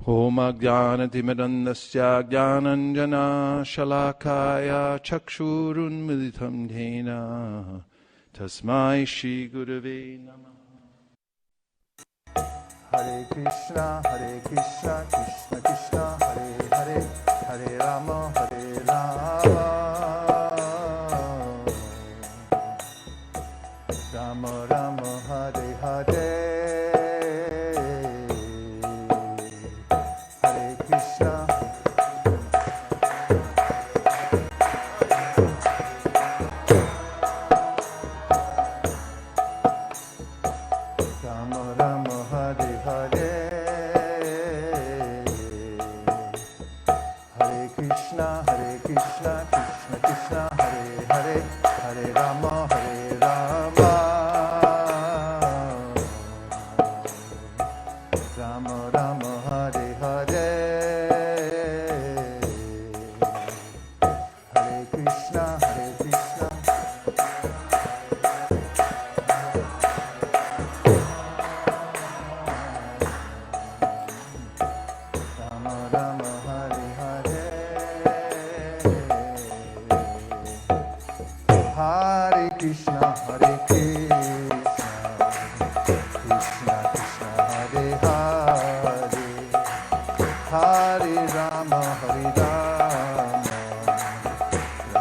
Om Ajnanatimidandasya Jnananjana Shalakaya Chakshurunmilitam Yena Tasmai Shri Gurave Namaha. Hare Krishna, Krishna Krishna, Hare Hare, Hare Rama, Rama Rama, Hare Hare, Hare Krishna. Rama Rama, Hare Hare, Hare Krishna, Krishna Krishna, Hare Hare, Hare Rama, Rama Rama, Hare Hare, Hare Krishna, Krishna. Rama Rama, Hare Hare, Hare Krishna, Krishna Krishna, Hare Hare, Hare Rama, Hare Rama,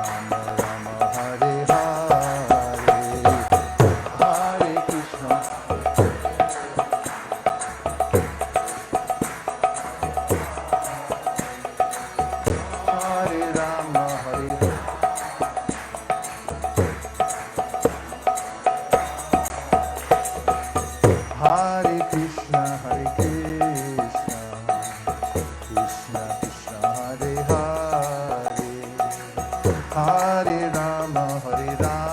Rama Rama, Hare Hare, Hare Krishna. Hare Rama, Hare Hare Krishna, Krishna Krishna, Hare Hare, Hare Rama, Hare Rama,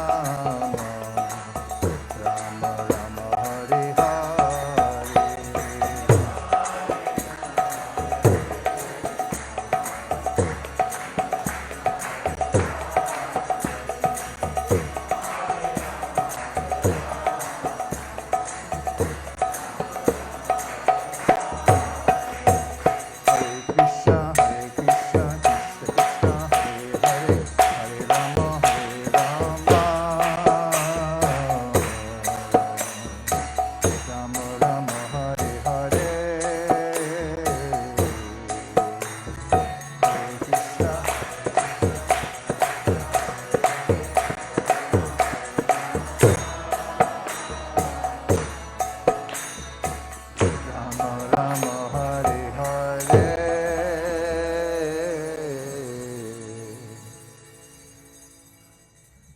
Rama Rama, Hare Hare.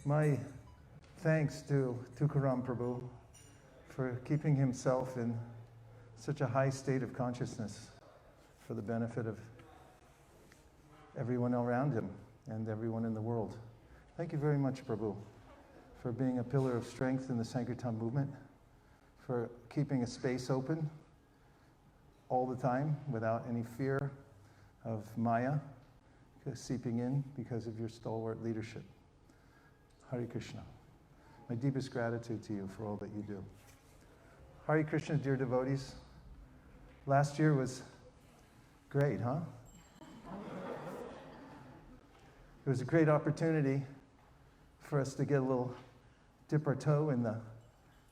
My thanks to Tukaram Prabhu for keeping himself in such a high state of consciousness for the benefit of everyone around him and everyone in the world. Thank you very much, Prabhu, for being a pillar of strength in the Sankirtan movement, for keeping a space open all the time without any fear of Maya seeping in because of your stalwart leadership. Hare Krishna. My deepest gratitude to you for all that you do. Hare Krishna, dear devotees. Last year was great, huh? It was a great opportunity for us to get a little, dip our toe in the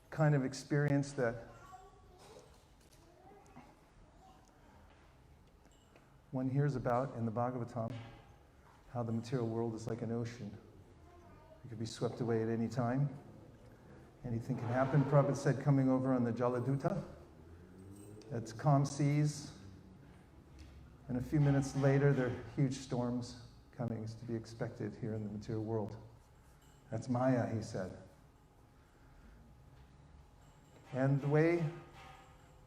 kind of experience that one hears about in the Bhagavatam, how the material world is like an ocean. It could be swept away at any time. Anything can happen. Prabhupada said coming over on the Jaladuta, it's calm seas, and a few minutes later there are huge storms coming to be expected here in the material world. That's Maya, he said. And the way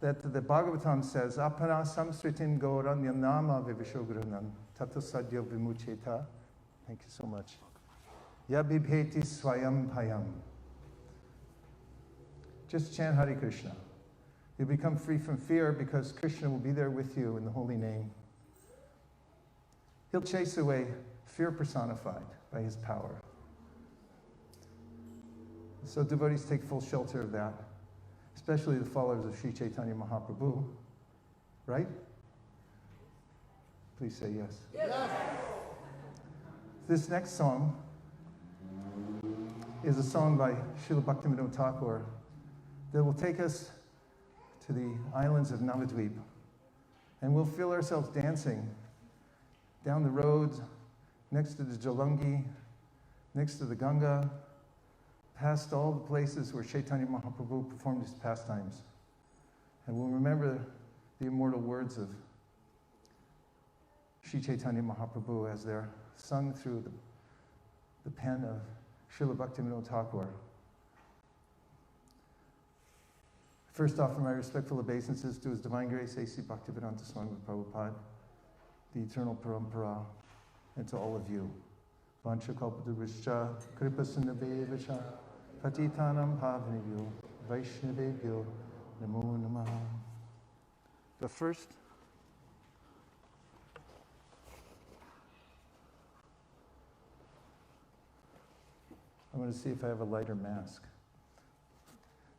that the Bhagavatam says, Apana samsritin Gaura nama vivishogrunan tata sadya vimucheta. Thank you so much. Yabhibheti swayam bhayam. Just chant Hare Krishna. You'll become free from fear because Krishna will be there with you in the holy name. He'll chase away fear personified by his power. So devotees take full shelter of that, especially the followers of Sri Chaitanya Mahaprabhu, right? Please say yes. Yes. This next song is a song by Srila Bhaktivinoda Thakur that will take us to the islands of Navadvip. And we'll feel ourselves dancing down the roads, next to the Jalangi, next to the Ganga, past all the places where Chaitanya Mahaprabhu performed his pastimes. And we'll remember the immortal words of Sri Chaitanya Mahaprabhu as they're sung through the pen of Srila Bhaktivinoda Thakur. First, offer my respectful obeisances to His Divine Grace, A.C. Bhaktivedanta Swami Prabhupada, the Eternal Parampara, and to all of you. Vancha kalpadurvascha, kripasinabhevascha, patitanam pavanebhyo, vaishnavebhyo, namo namaha. But first, I'm going to see if I have a lighter mask.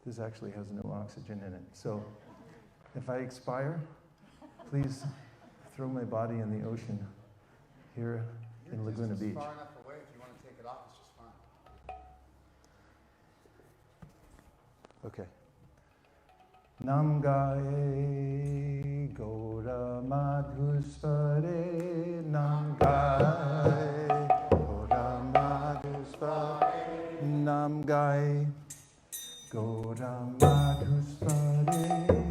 This actually has no oxygen in it. So if I expire, please throw my body in the ocean here in Laguna Beach. Far enough away if you want to take it off, it's just fine. Okay. Nam gaye Gaura madhuspare, Nam gaye Gaura madhuspare, Nam gaye Gaura madhuspare.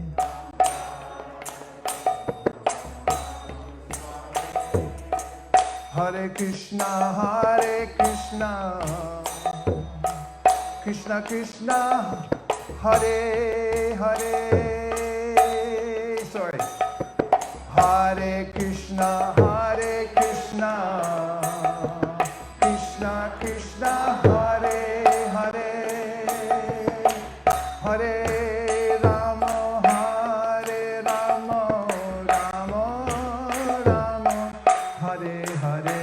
Hare Krishna, Krishna Krishna, Hare Hare. Sorry. Hare Krishna, Krishna Krishna, Hare Hare. Hare Rama, Rama Rama, Hare Hare.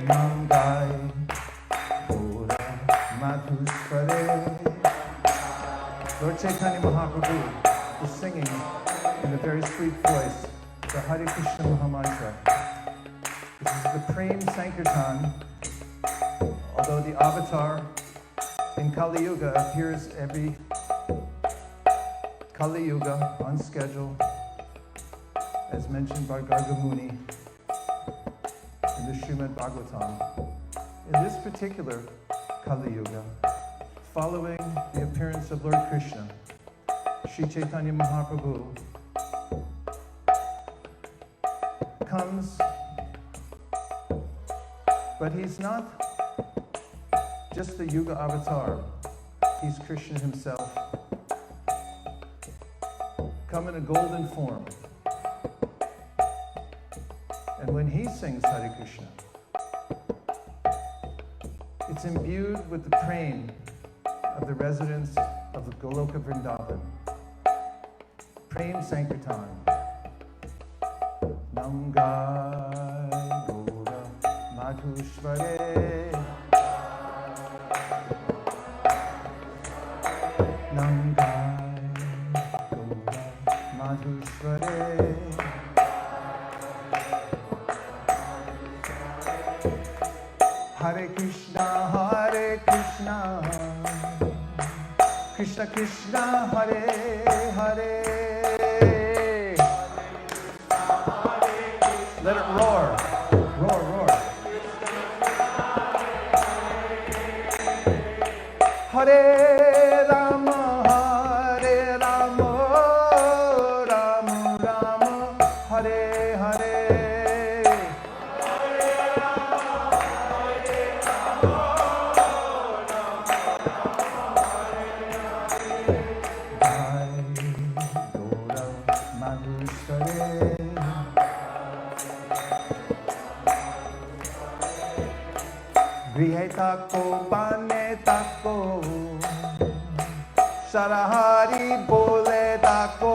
Nam gaye Gaura madhuspare. Lord Chaitanya Mahaprabhu is singing in a very sweet voice the Hare Krishna Mahamantra. This is the Prem Sankirtan, although the avatar in Kali Yuga appears every Kali Yuga on schedule, as mentioned by Garga Muni in the Srimad Bhagavatam. In this particular Kali Yuga, following the appearance of Lord Krishna, Sri Chaitanya Mahaprabhu comes, but he's not just the Yuga avatar, he's Krishna himself, come in a golden form. And when he sings Hare Krishna, it's imbued with the prem of the residents of the Goloka Vrindavan. Prem Sankirtan. Nam gaye Gaura madhuspare. Nam gaye Gaura madhuspare. Hare Krishna, Krishna Krishna, Hare Hare. Let it roar, roar, roar. Hare Rama, Rama Rama, Hare Hare. Grihe tako, bane tako, Sarahari bole tako.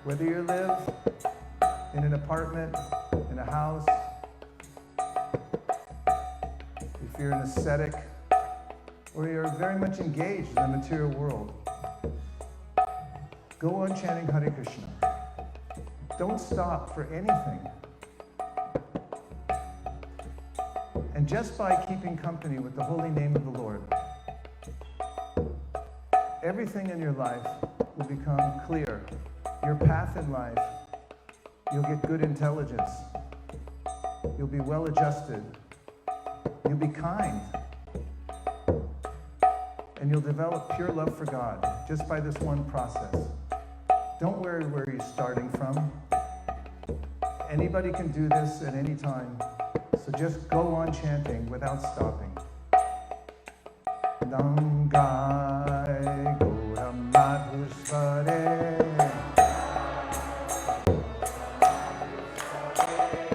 Whether you live in an apartment, in a house, if you're an ascetic, or you're very much engaged in the material world, go on chanting Hare Krishna. Don't stop for anything. And just by keeping company with the holy name of the Lord, everything in your life will become clear. Your path in life, you'll get good intelligence. You'll be well adjusted. You'll be kind. And you'll develop pure love for God just by this one process. Don't worry where you're starting from. Anybody can do this at any time. So just go on chanting without stopping. Nangai Gaura Madhusvare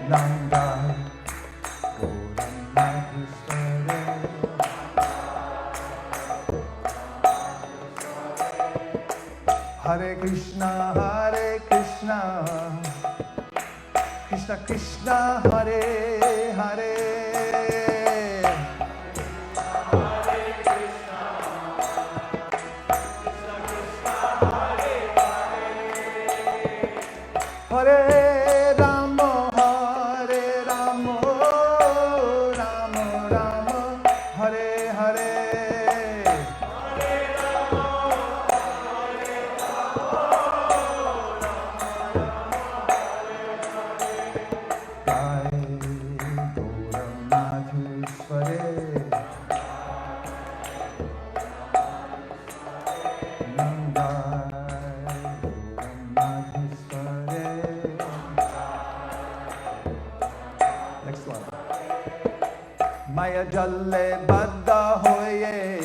Nangai Gaura Madhusvare Hare Krishna Krishna Krishna Hare Hare Hare Rama Rama Rama Hare Hare Maya jalle badda hoye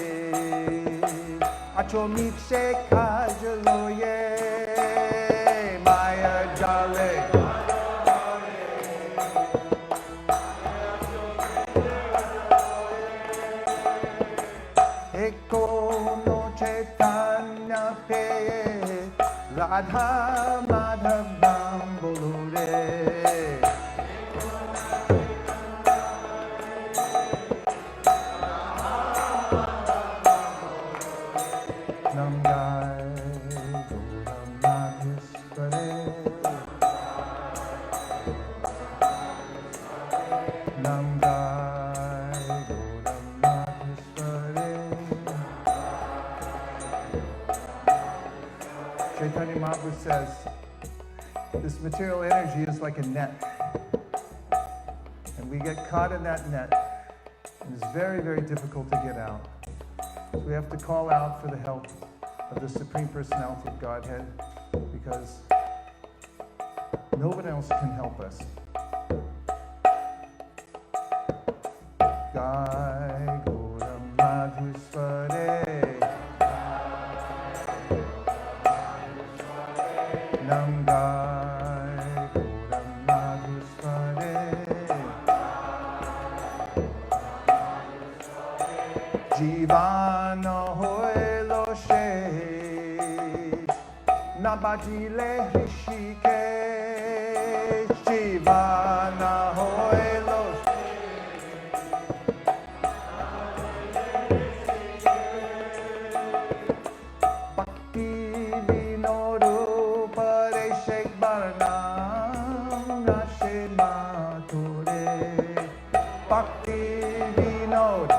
acho mitse kajloye Maya jalle eko no chaitanya pe Radha Madhavam bolure Chaitanya Mahaprabhu says, this material energy is like a net. And we get caught in that net. And it's very, very difficult to get out. So we have to call out for the help of the Supreme Personality of Godhead because no one else can help us. Gai Gaura Madhusvare Nam Gai Gaura Madhusvare Jivana hoilo shesh Nabajile Rishikesh Jivana hoilo Bhakti Vinodu Pareshek Baranam Rashe Mature Bhakti Vinod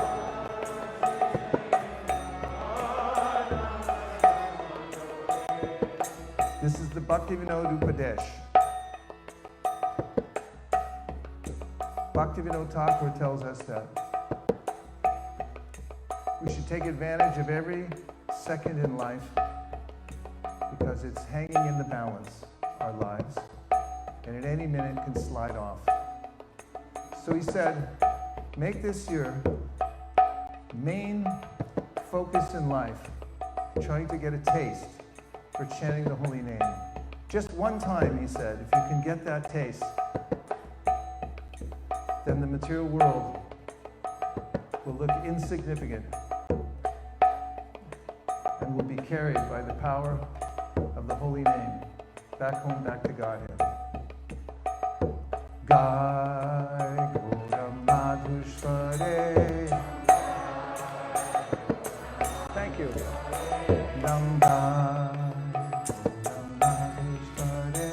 This is the Bhakti Vinod Upadesh. Bhakti Vinod Thakur tells us that we should take advantage of every second in life because it's hanging in the balance, our lives, and at any minute can slide off. So he said, make this your main focus in life, trying to get a taste for chanting the holy name. Just one time, he said, if you can get that taste, then the material world will look insignificant and will be carried by the power of the holy name. back home, back to Godhead. Gai Gaura Madhushvare. Thank you. Nam Gai Gaura Madhushvare.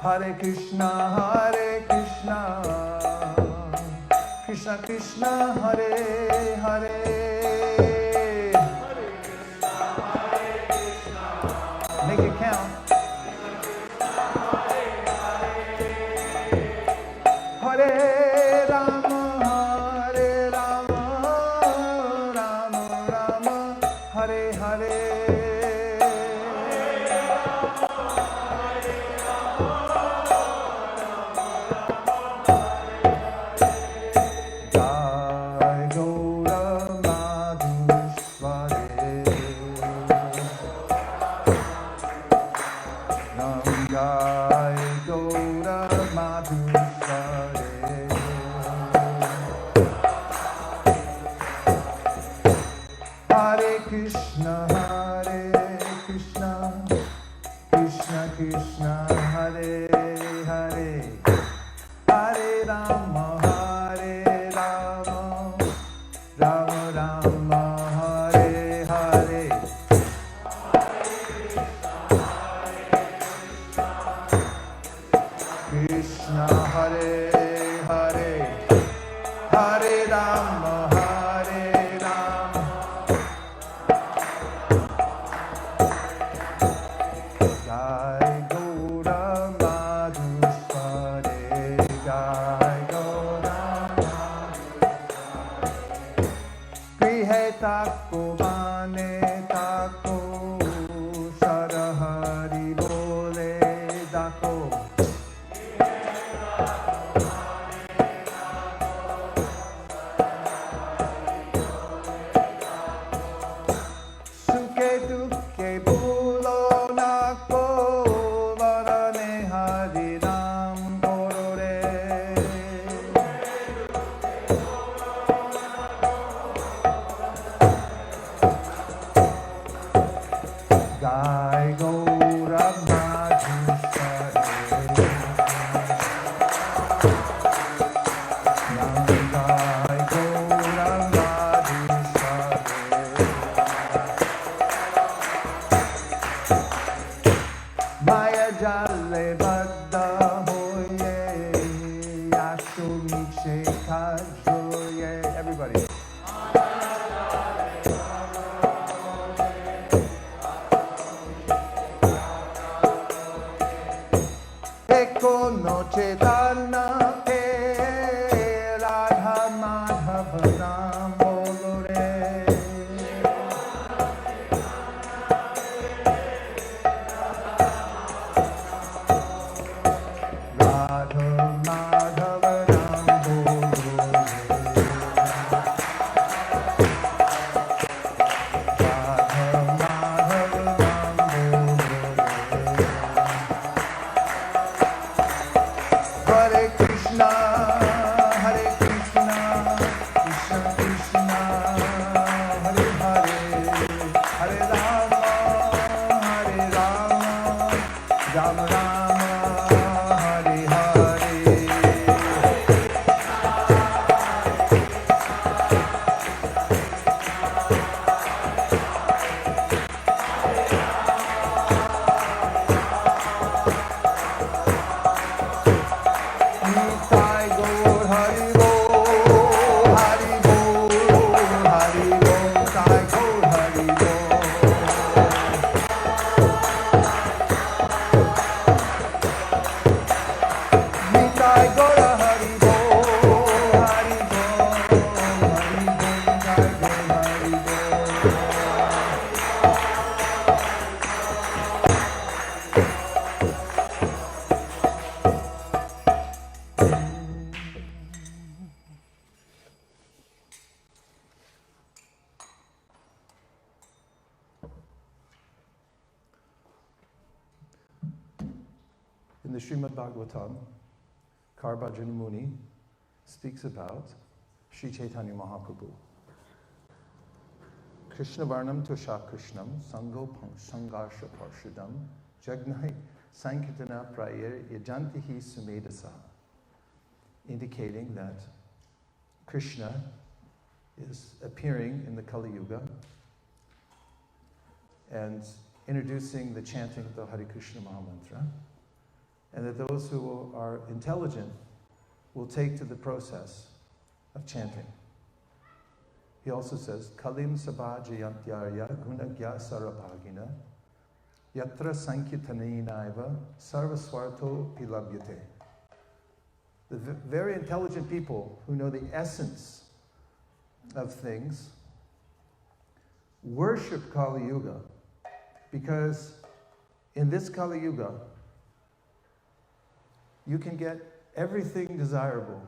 Hare Krishna, Krishna Krishna, Hare Hare. Make it count. Hare Rama, Rama Rama, Hare Hare. Jai Gaura Madhushvare. Nam Jai Gaura Madhushvare. Hare Krishna, Krishna Krishna, Hare Hare. Hare Rama, Rama Rama, Hare Hare. Krishna Hare Hare, Hare Rama, Hare Rama. Jai Gaura Madhushvare, Jai Gaura Madhushvare. Grihe tako bane tako, Sarahari bole dako. Suke duke bulo nako, varane Hari Ram Gorore. Gai Gaura Madhushvare. Nam Gai Gaura Madhushvare. Maya Jale Badda Hoye, Yashu Miche Kajoye. Everybody. Eko noche dana ke Radha Madhava Nam Bolore. Radha Madhava Nam Bolore. Radha Madhava Nam Bolore. Hare Krishna, Krishna Krishna, Hare Hare, Hare Rama, Rama Rama, Hare Hare. Nitai Gaur Hari Bol, Hari Bol, Hari Bol, Nitai Gaur Hari Bol. Nitai Gaur Hari Bol, Hari Bol, Hari Bol, Nitai Gaur Hari Bol. In the Srimad Bhagavatam, Karbhajani Muni speaks about Sri Chaitanya Mahaprabhu. Krishna Varnam Tosha Krishnam, Sango Sangarsha Parshadam, Jagnai Sankirtana Prayer Yajantihi Sumedasa, indicating that Krishna is appearing in the Kali Yuga and introducing the chanting of the Hare Krishna Mahamantra, and that those who are intelligent will take to the process of chanting. He also says, Kalim Sabha Jayantyarya Gunagya Sarabhagina Yatra Sankirtanenaiva Sarvaswarto Pilabhyate. The very intelligent people who know the essence of things worship Kali Yuga, because in this Kali Yuga you can get everything desirable.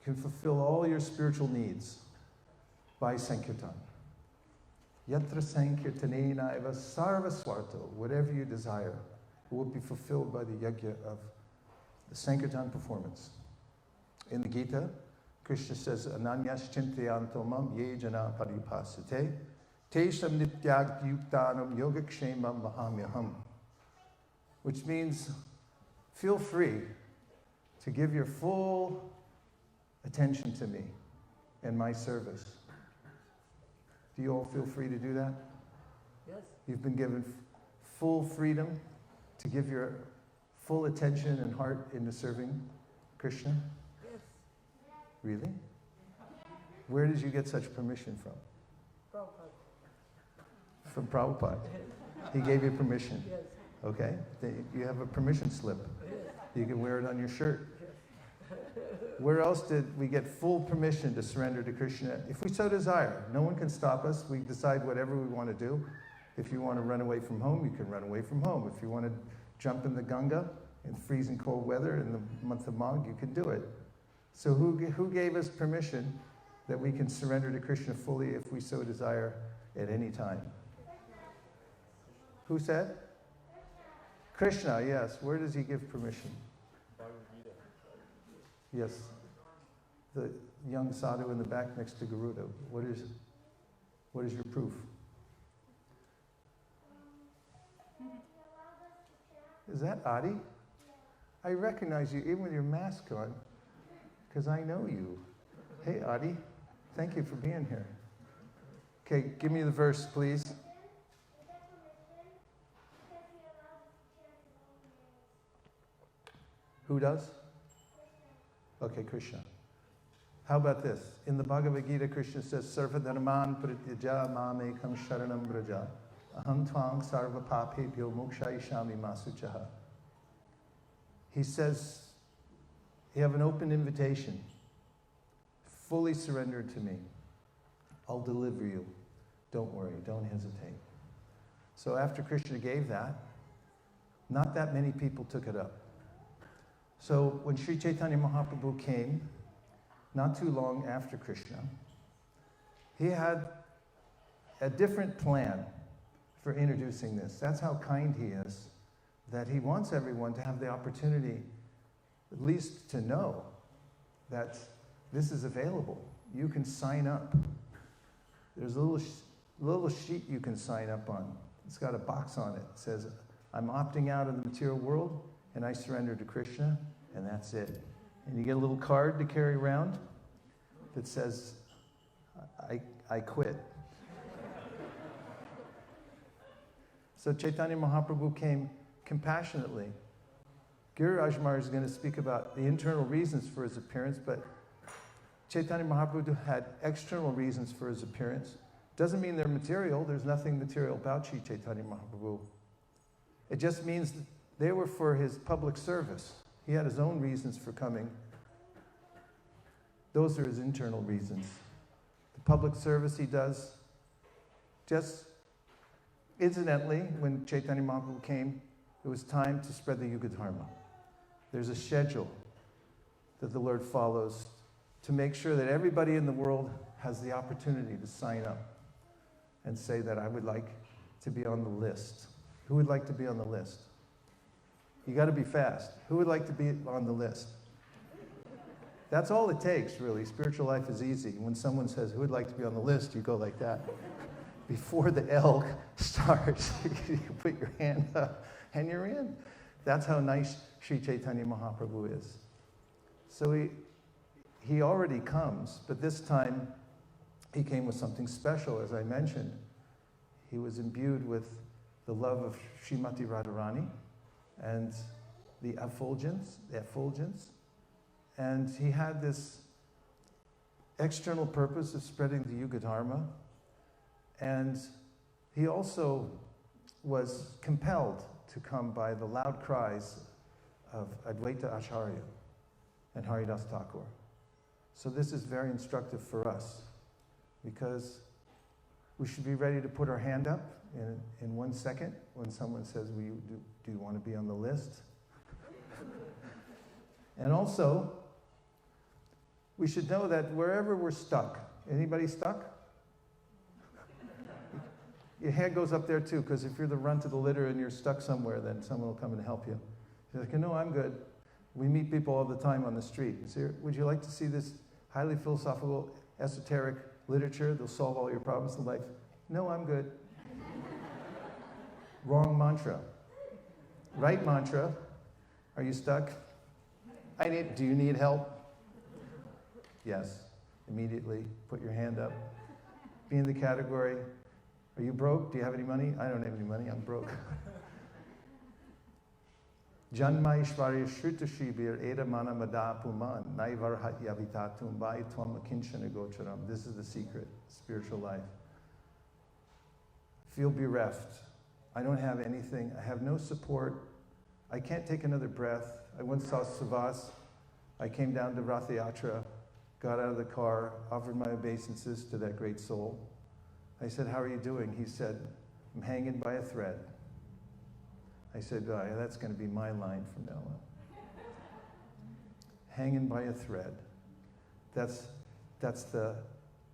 You can fulfill all your spiritual needs by Sankirtan. Yatra Sankirtanena eva sarva swarto. Whatever you desire will be fulfilled by the yajna of the Sankirtan performance. In the Gita, Krishna says, Ananyas chintayantomam ye jana paripasate tesham nityag yuktanam yogakshemam mahamyaham. Which means, feel free to give your full attention to me and my service. Do you all feel free to do that? Yes. You've been given full freedom to give your full attention and heart into serving Krishna? Yes. Really? Where did you get such permission from? Prabhupada. From Prabhupada. He gave you permission. Yes. Okay? You have a permission slip. Yes. You can wear it on your shirt. Where else did we get full permission to surrender to Krishna? If we so desire, no one can stop us. We decide whatever we want to do. If you want to run away from home, you can run away from home. If you want to jump in the Ganga in freezing cold weather in the month of Magh, you can do it. So who gave us permission that we can surrender to Krishna fully if we so desire at any time? Who said? Krishna, yes. Where does he give permission? Yes. The young sadhu in the back next to Garuda. What is your proof? Is that Adi? I recognize you even with your mask on, because I know you. Hey, Adi. Thank you for being here. Okay, give me the verse, please. Who does? Okay, Krishna. How about this? In the Bhagavad Gita, Krishna says, Sarva dharman prityaja mamekam sharanam braja aham tvang sarva papebhyo mokshayishami masuchaha. He says, you have an open invitation. Fully surrender to me. I'll deliver you. Don't worry, don't hesitate. So after Krishna gave that, not that many people took it up. So when Sri Chaitanya Mahaprabhu came, not too long after Krishna, he had a different plan for introducing this. That's how kind he is, that he wants everyone to have the opportunity, at least to know that this is available. You can sign up. There's a little sheet you can sign up on. It's got a box on it. It says, I'm opting out of the material world, and I surrender to Krishna, and that's it. And you get a little card to carry around that says, I quit. So Chaitanya Mahaprabhu came compassionately. Giriraj Maharaj is going to speak about the internal reasons for his appearance, but Chaitanya Mahaprabhu had external reasons for his appearance. Doesn't mean they're material. There's nothing material about Sri Chaitanya Mahaprabhu. It just means that they were for his public service. He had his own reasons for coming. Those are his internal reasons. The public service he does. Just incidentally, when Chaitanya Mahaprabhu came, it was time to spread the Yuga Dharma. There's a schedule that the Lord follows to make sure that everybody in the world has the opportunity to sign up and say that I would like to be on the list. Who would like to be on the list? You got to be fast. Who would like to be on the list? That's all it takes, really. Spiritual life is easy. When someone says, who would like to be on the list, you go like that. before the elk starts, you put your hand up and you're in. That's how nice Sri Chaitanya Mahaprabhu is. So he already comes, but this time he came with something special, as I mentioned. He was imbued with the love of Srimati Radharani and the effulgence, and he had this external purpose of spreading the Yuga Dharma, and he also was compelled to come by the loud cries of Advaita Acharya and Haridas Thakur. So this is very instructive for us, because we should be ready to put our hand up in 1 second when someone says, do you want to be on the list? And also, we should know that wherever we're stuck, anybody stuck? Your hand goes up there too, because if you're the runt of the litter and you're stuck somewhere, then someone will come and help you. You're like, no, I'm good. We meet people all the time on the street. So, would you like to see this highly philosophical, esoteric literature that'll solve all your problems in life? No, I'm good. Wrong mantra. Right mantra. Are you stuck? Do you need help? Yes. Immediately put your hand up. Be in the category, are you broke? Do you have any money? I don't have any money, I'm broke. Janma Ishvarya Shruta Shibir Eda Mana Mada Puman Naivarhat Yavitatum Vai Twam Akinchana Gocharam. This is the secret, spiritual life. Feel bereft. I don't have anything. I have no support. I can't take another breath. I once saw Savas. I came down to Rath Yatra, got out of the car, offered my obeisances to that great soul. I said, how are you doing? He said, I'm hanging by a thread. I said, oh, yeah, that's going to be my line from now on. Hanging by a thread. That's the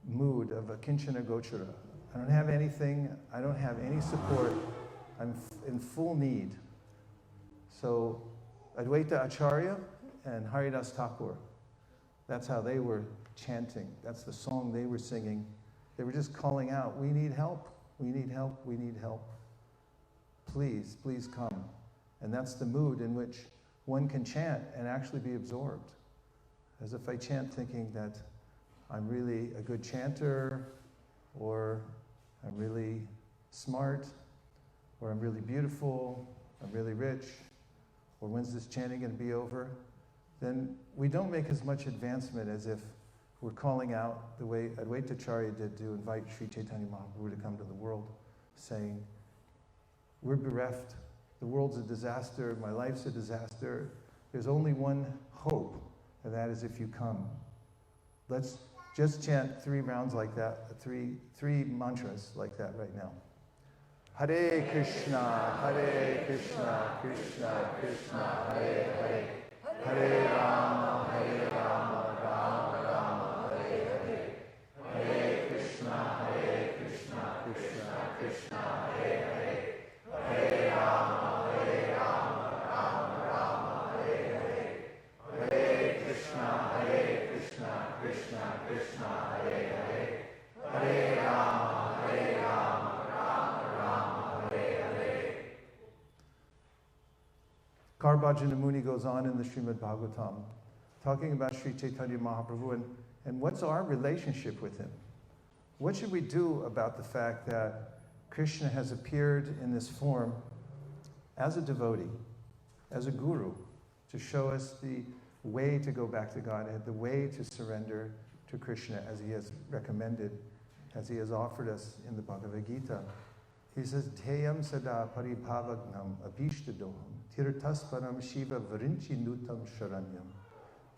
mood of a Kinchana Gochara. I don't have anything. I don't have any support. I'm in full need. So Advaita Acharya and Haridas Thakur, that's how they were chanting. That's the song they were singing. They were just calling out, we need help, we need help, we need help. Please, please come. And that's the mood in which one can chant and actually be absorbed. As if I chant thinking that I'm really a good chanter, or I'm really smart, or I'm really beautiful, I'm really rich, or when's this chanting going to be over? Then we don't make as much advancement as if we're calling out the way Advaita Acharya did to invite Sri Chaitanya Mahaprabhu to come to the world, saying, we're bereft, the world's a disaster, my life's a disaster, there's only one hope, and that is if you come. Let's just chant 3 rounds like that, three mantras like that right now. Hare Krishna, Krishna, Krishna, Hare Hare, Hare Rama, Rama Rama, Hare Hare, Hare Krishna, Krishna, Krishna, Hare Hare, Hare Rama, Rama Rama, Hare Hare, Hare Krishna, Krishna, Krishna, Hare Hare, Hare Rama, Rama Rama, Hare Hare. Karbhajana Muni goes on in the Srimad Bhagavatam, talking about Sri Chaitanya Mahaprabhu and what's our relationship with him. What should we do about the fact that Krishna has appeared in this form as a devotee, as a guru, to show us the way to go back to Godhead, the way to surrender to Krishna as he has recommended, as he has offered us in the Bhagavad Gita. He says, Dheyam sada paribhavagnam abhishtadoham tirtasparam shiva varinchi nutam sharanyam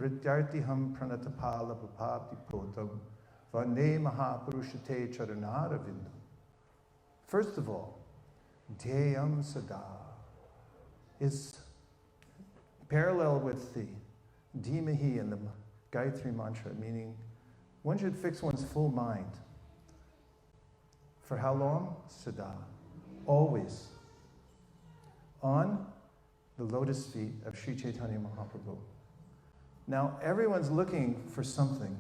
vrityartiham pranatapala bhapati potam vande mahapurushate charanaravinda. First of all, Dheyam sada is parallel with the Dhimahi and the Gayatri mantra, meaning one should fix one's full mind. For how long? Sada. Always. On the lotus feet of Sri Chaitanya Mahaprabhu. Now, everyone's looking for something.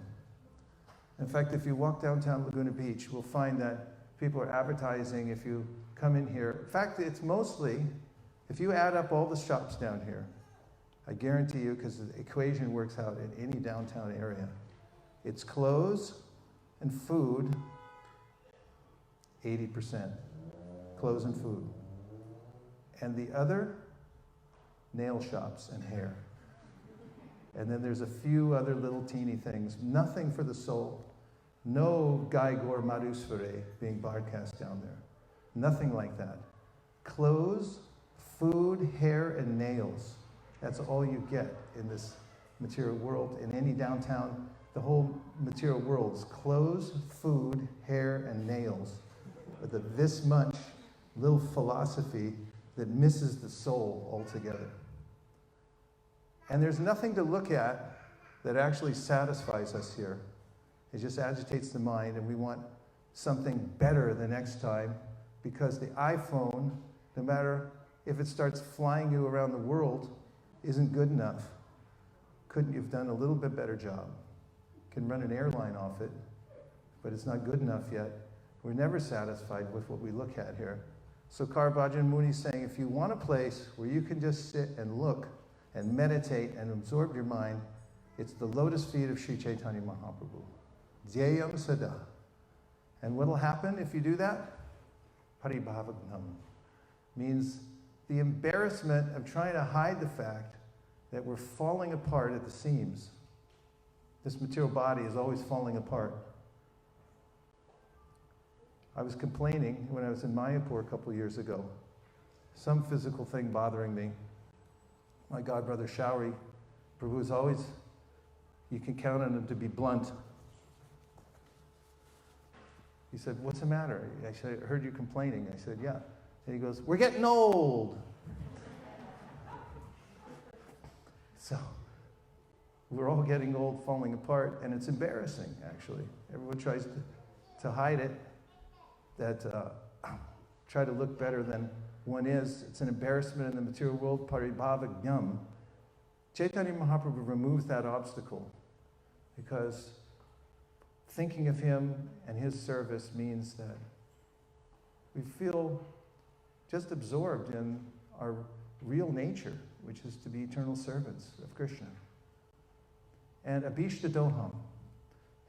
In fact, if you walk downtown Laguna Beach, we'll find that People are advertising if you come in here. In fact, it's mostly, if you add up all the shops down here, I guarantee you, because the equation works out in any downtown area, it's clothes and food, 80%. Clothes and food. And the other, nail shops and hair. And then there's a few other little teeny things. Nothing for the soul. No Gaura Madhusvare being broadcast down there. Nothing like that. Clothes, food, hair, and nails. That's all you get in this material world. In any downtown, the whole material world is clothes, food, hair, and nails. But this much little philosophy that misses the soul altogether. And there's nothing to look at that actually satisfies us here. It just agitates the mind, and we want something better the next time, because the iPhone, no matter if it starts flying you around the world, isn't good enough. Couldn't you have done a little bit better job? Can run an airline off it, but it's not good enough yet. We're never satisfied with what we look at here. So Karabhajan Muni is saying, if you want a place where you can just sit and look and meditate and absorb your mind, it's the lotus feet of Sri Chaitanya Mahaprabhu. Dhyayam Sada. And what will happen if you do that? Paribhavagnam. Means the embarrassment of trying to hide the fact that we're falling apart at the seams. This material body is always falling apart. I was complaining when I was in Mayapur a couple years ago. Some physical thing bothering me. My godbrother Shauri, Prabhu is always, you can count on him to be blunt. He said, what's the matter? I said, I heard you complaining. I said, yeah. And he goes, we're getting old. So, we're all getting old, falling apart, and it's embarrassing, actually. Everyone tries to hide it, try to look better than one is. It's an embarrassment in the material world, paribhavagnam. Chaitanya Mahaprabhu removes that obstacle, because thinking of him and his service means that we feel just absorbed in our real nature, which is to be eternal servants of Krishna. And Abhishtadoham,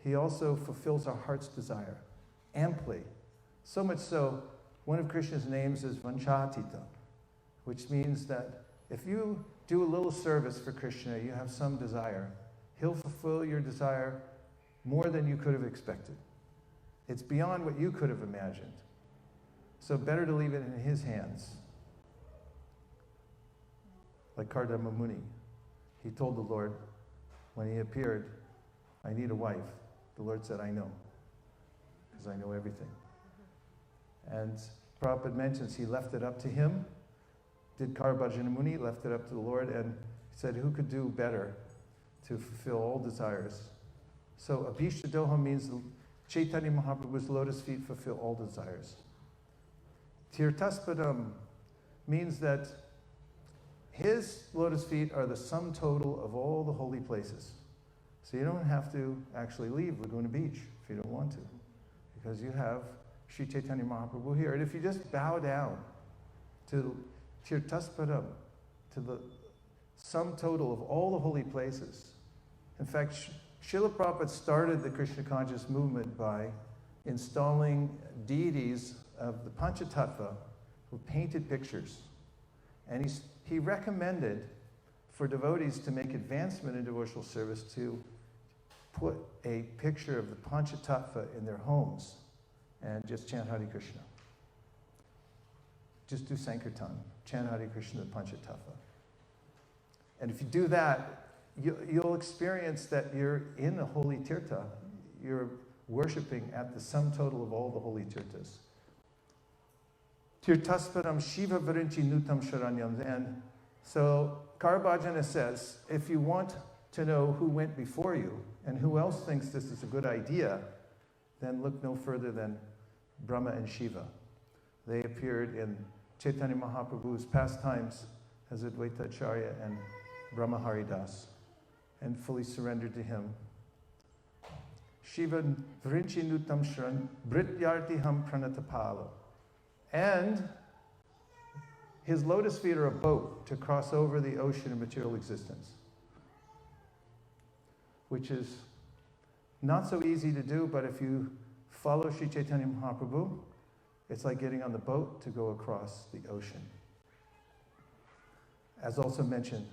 he also fulfills our heart's desire amply. So much so, one of Krishna's names is Vanchatita, which means that if you do a little service for Krishna, you have some desire, he'll fulfill your desire more than you could have expected. It's beyond what you could have imagined. So better to leave it in his hands. Like Kardama Muni, he told the Lord, when he appeared, I need a wife. The Lord said, I know, because I know everything. And Prabhupada mentions he left it up to him, did Karabhajan Muni, left it up to the Lord, and said, who could do better to fulfill all desires? So Abhishtadoham means Chaitanya Mahaprabhu's lotus feet fulfill all desires. Tirthaspadam means that his lotus feet are the sum total of all the holy places. So you don't have to actually leave Laguna Beach if you don't want to, because you have Sri Chaitanya Mahaprabhu here. And if you just bow down to Tirthaspadam, to the sum total of all the holy places. In fact, Srila Prabhupada started the Krishna conscious movement by installing deities of the Panchatattva with painted pictures. And he recommended for devotees to make advancement in devotional service to put a picture of the Panchatattva in their homes and just chant Hare Krishna. Just do Sankirtan, chant Hare Krishna, the Panchatattva. And if you do that, you'll experience that you're in the holy tirtha. You're worshiping at the sum total of all the holy tirthas. Tirthasparam Shiva Varinchi Nutam Sharanyam. And so Karabhajana says, if you want to know who went before you and who else thinks this is a good idea, then look no further than Brahma and Shiva. They appeared in Chaitanya Mahaprabhu's pastimes as Advaita Acharya and Brahma Haridas, and fully surrendered to him. Shivan Vrinchinutam Shran Brityartiham Pranatapalo. And his lotus feet are a boat to cross over the ocean of material existence, which is not so easy to do, but if you follow Sri Chaitanya Mahaprabhu, it's like getting on the boat to go across the ocean. As also mentioned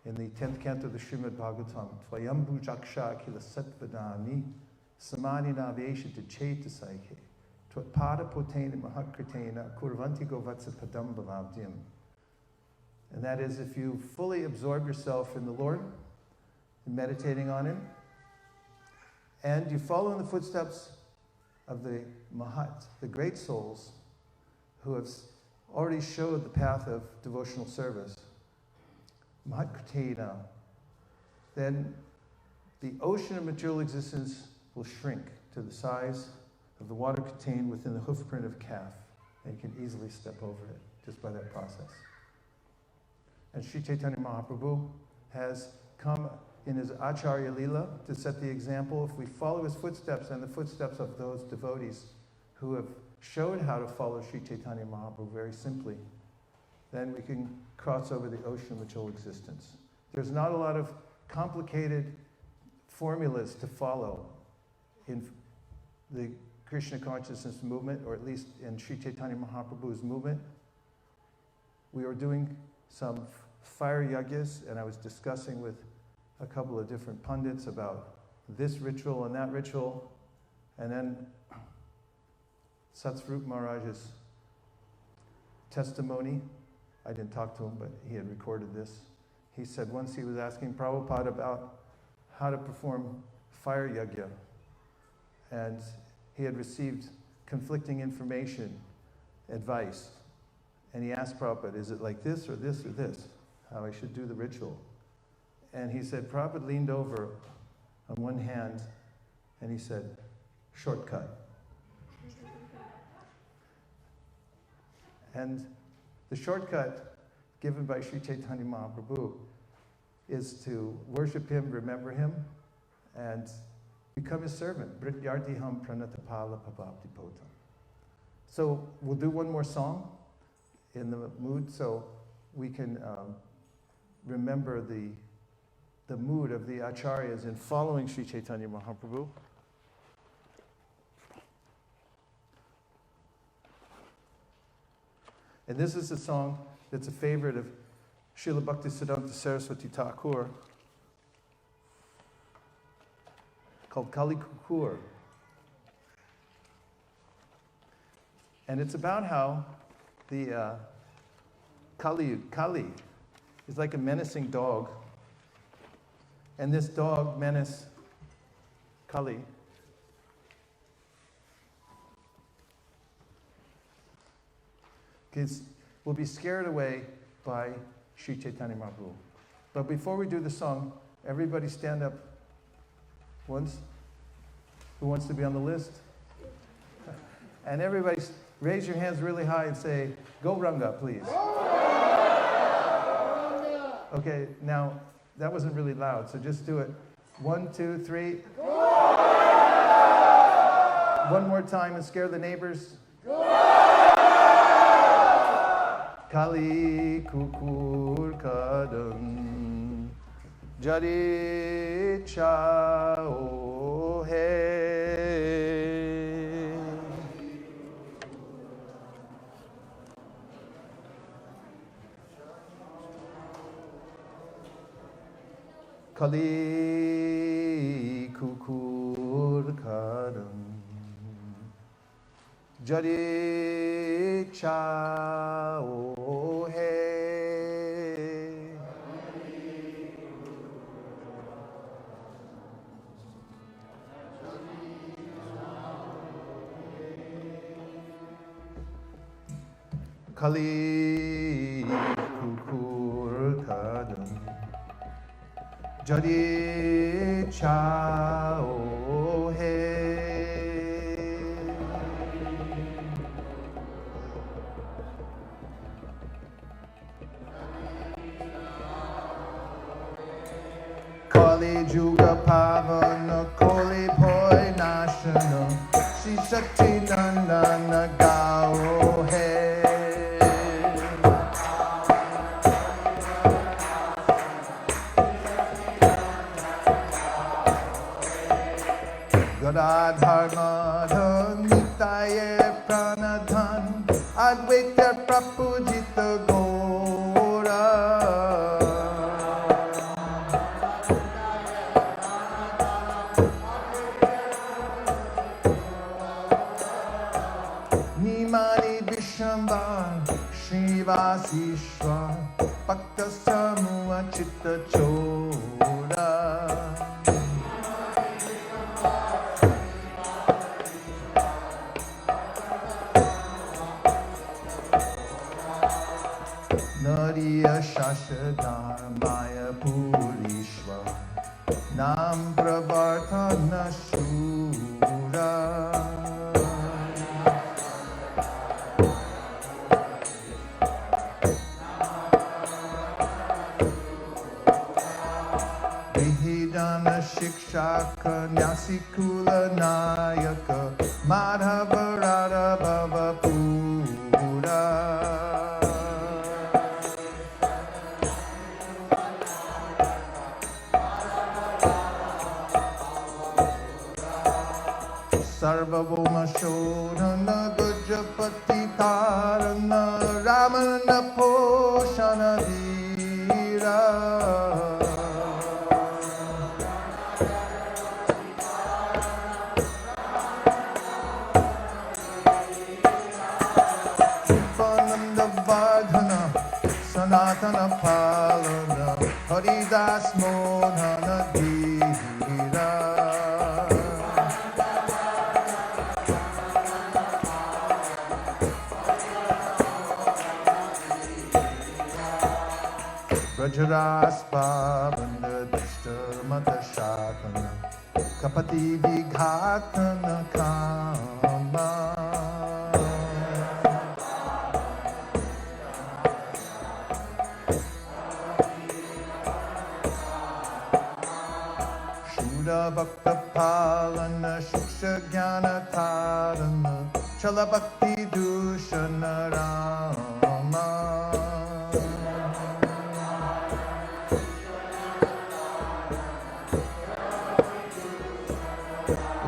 in the 10th canto of the Srimad Bhagavatam, Tvayambu Jaksha Kila Satvadani Samanina Veshita Chetasaike Tvatpada Potena Mahakritena Kurvanti Govatsa Padam Bhavavdyam. And that is, if you fully absorb yourself in the Lord, and meditating on Him, and you follow in the footsteps of the Mahat, the great souls, who have already showed the path of devotional service, Mahat Kritena, then the ocean of material existence will shrink to the size of the water contained within the hoofprint of a calf, and you can easily step over it just by that process. And Sri Chaitanya Mahaprabhu has come in his Acharya Leela to set the example. If we follow his footsteps and the footsteps of those devotees who have showed how to follow Sri Chaitanya Mahaprabhu very simply, then we can cross over the ocean of material existence. There's not a lot of complicated formulas to follow in the Krishna consciousness movement, or at least in Sri Chaitanya Mahaprabhu's movement. We were doing some fire yagyas, and I was discussing with a couple of different pundits about this ritual and that ritual, and then Satsvarup Maharaj's testimony. I didn't talk to him, but he had recorded this. He said once he was asking Prabhupada about how to perform fire yajna, and he had received conflicting information, advice, and he asked Prabhupada, is it like this or this or this, how I should do the ritual? And he said, Prabhupada leaned over on one hand and he said, shortcut. And the shortcut given by Sri Chaitanya Mahaprabhu is to worship him, remember him, and become his servant. Brityartiham pranatapala pabapti potam. So we'll do one more song in the mood so we can remember the mood of the acharyas in following Sri Chaitanya Mahaprabhu. And this is a song that's a favorite of Srila Bhaktisiddhanta Saraswati Thakur, called Kali Kukur. And it's about how the Kali is like a menacing dog. And this dog, menace, Kali, will be scared away by Sri Chaitanya Mahaprabhu. But before we do the song, everybody stand up once. Who wants to be on the list? And everybody raise your hands really high and say, Gauranga, please. Okay, now, that wasn't really loud, so just do it. 1, 2, 3. One more time and scare the neighbors. Kali kukur kadam jari chao hai. Kali kukur kadam jari chao hai. Kali kukur kadam jari chao hai. Kali Juga Pavana Koli Sachinandana Gao Hai. Gadadhar Madha Nitaye Pranadhan Advaita Prapujita Gaura. Nimani Vishambhar Shrivasishwar Bhakta Samuha Chitta Chora. Nariya Shashadhar Maya Purishwar Nam Pravartana Shura. Vihidana Shikshaka Nyasikula Nayaka Madhava Radha Bhava Pura. Sarvabhoma Shodhana Gajapati Karana Ramana Poshana Dhira. Pananda Vardhana Sanatana Palana Haridas Modhana Dhira. Vrajaraspavana Dishta Mata Shatana Kapati Vighatana Kama. Shuddha Bhakta Palana Shiksha Jnana Tarana Chala Bhakti Dushana Rama.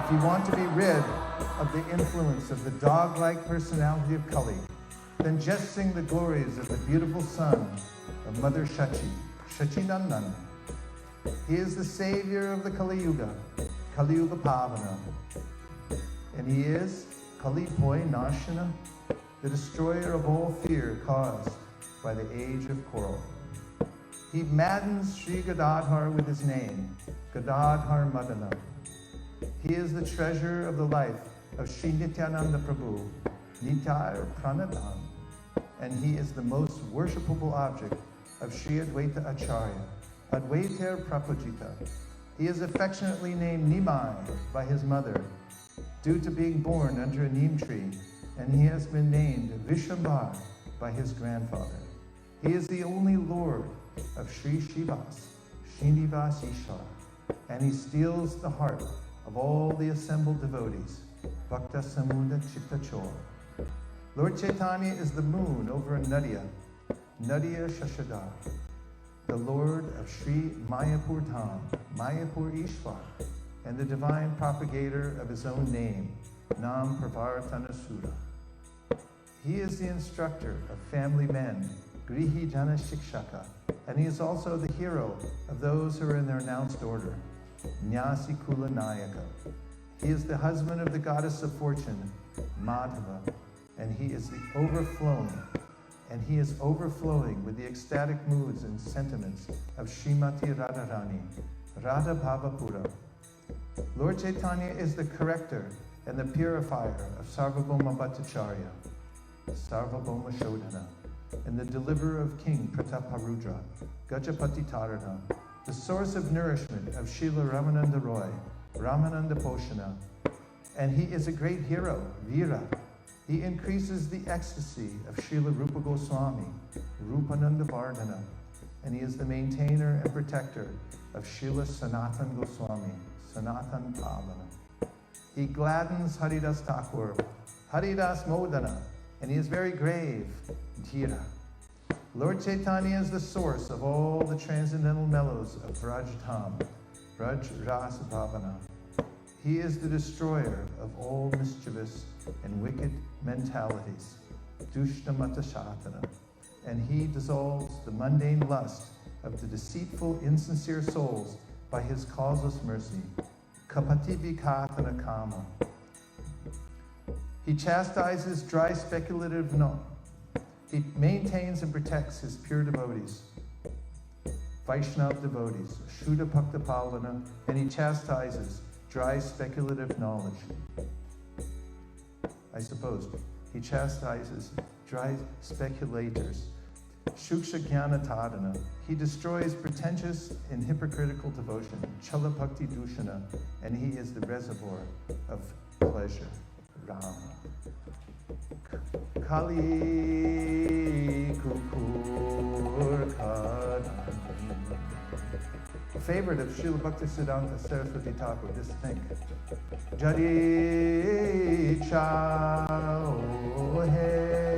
If you want to be rid of the influence of the dog-like personality of Kali, then just sing the glories of the beautiful son of Mother Shachi, Shachinandan. He is the savior of the Kali Yuga Pavana. And he is Kali Poi Nashana, the destroyer of all fear caused by the age of coral. He maddens Sri Gadadhar with his name, Gadadhar Madana. He is the treasure of the life of Sri Nityananda Prabhu, Nitai or Pranadhan, and he is the most worshipable object of Sri Advaita Acharya, Advaita Prapujita. He is affectionately named Nimai by his mother, due to being born under a neem tree, and he has been named Vishambhar by his grandfather. He is the only Lord of Sri Shivas, Srinivas Ishwar, and he steals the heart of all the assembled devotees, Bhakta Samunda Chitta Chor. Lord Chaitanya is the moon over Nadia, Nadia Shashadar, the Lord of Sri Mayapur Dham, Mayapur Ishwar, and the divine propagator of his own name, Nam Pravartana Sura. He is the instructor of family men, Grihi Jana Shikshaka, and he is also the hero of those who are in their announced order, Nyasi Kula Nayaka. He is the husband of the goddess of fortune, Madhava, and he is overflowing with the ecstatic moods and sentiments of Srimati Radharani, Radha Bhavapura. Lord Chaitanya is the corrector and the purifier of Sarvabhauma Bhattacharya, Sarvabhauma Shodhana, and the deliverer of King Prataparudra, Gajapati Tarana, the source of nourishment of Srila Ramananda Roy, Ramananda Poshana, and he is a great hero, Veera. He increases the ecstasy of Srila Rupa Goswami, Rupananda Vardhana, and he is the maintainer and protector of Srila Sanatan Goswami, Sanatan Pavana. He gladdens Haridas Thakur, Haridas Modana, and he is very grave, Dhira. Lord Chaitanya is the source of all the transcendental mellows of Vrajtam, Vraj Rasa Bhavana. He is the destroyer of all mischievous and wicked mentalities, Dushnamata Shatana, and he dissolves the mundane lust of the deceitful, insincere souls by his causeless mercy, Kapati Vikatana Kama. He chastises dry speculative no. He maintains and protects his pure devotees, Vaishnava devotees, Shuddha Bhakta Pavana, and he chastises dry speculative knowledge. I suppose he chastises dry speculators, Shuksha Jnana Tadana. He destroys pretentious and hypocritical devotion, Chala Bhakti Dushana, and he is the reservoir of pleasure, Rama. Kali Kukur Kadan. A favorite of Srila Bhaktisiddhanta Saraswati Thakur, just think. Jadi Chao Hai.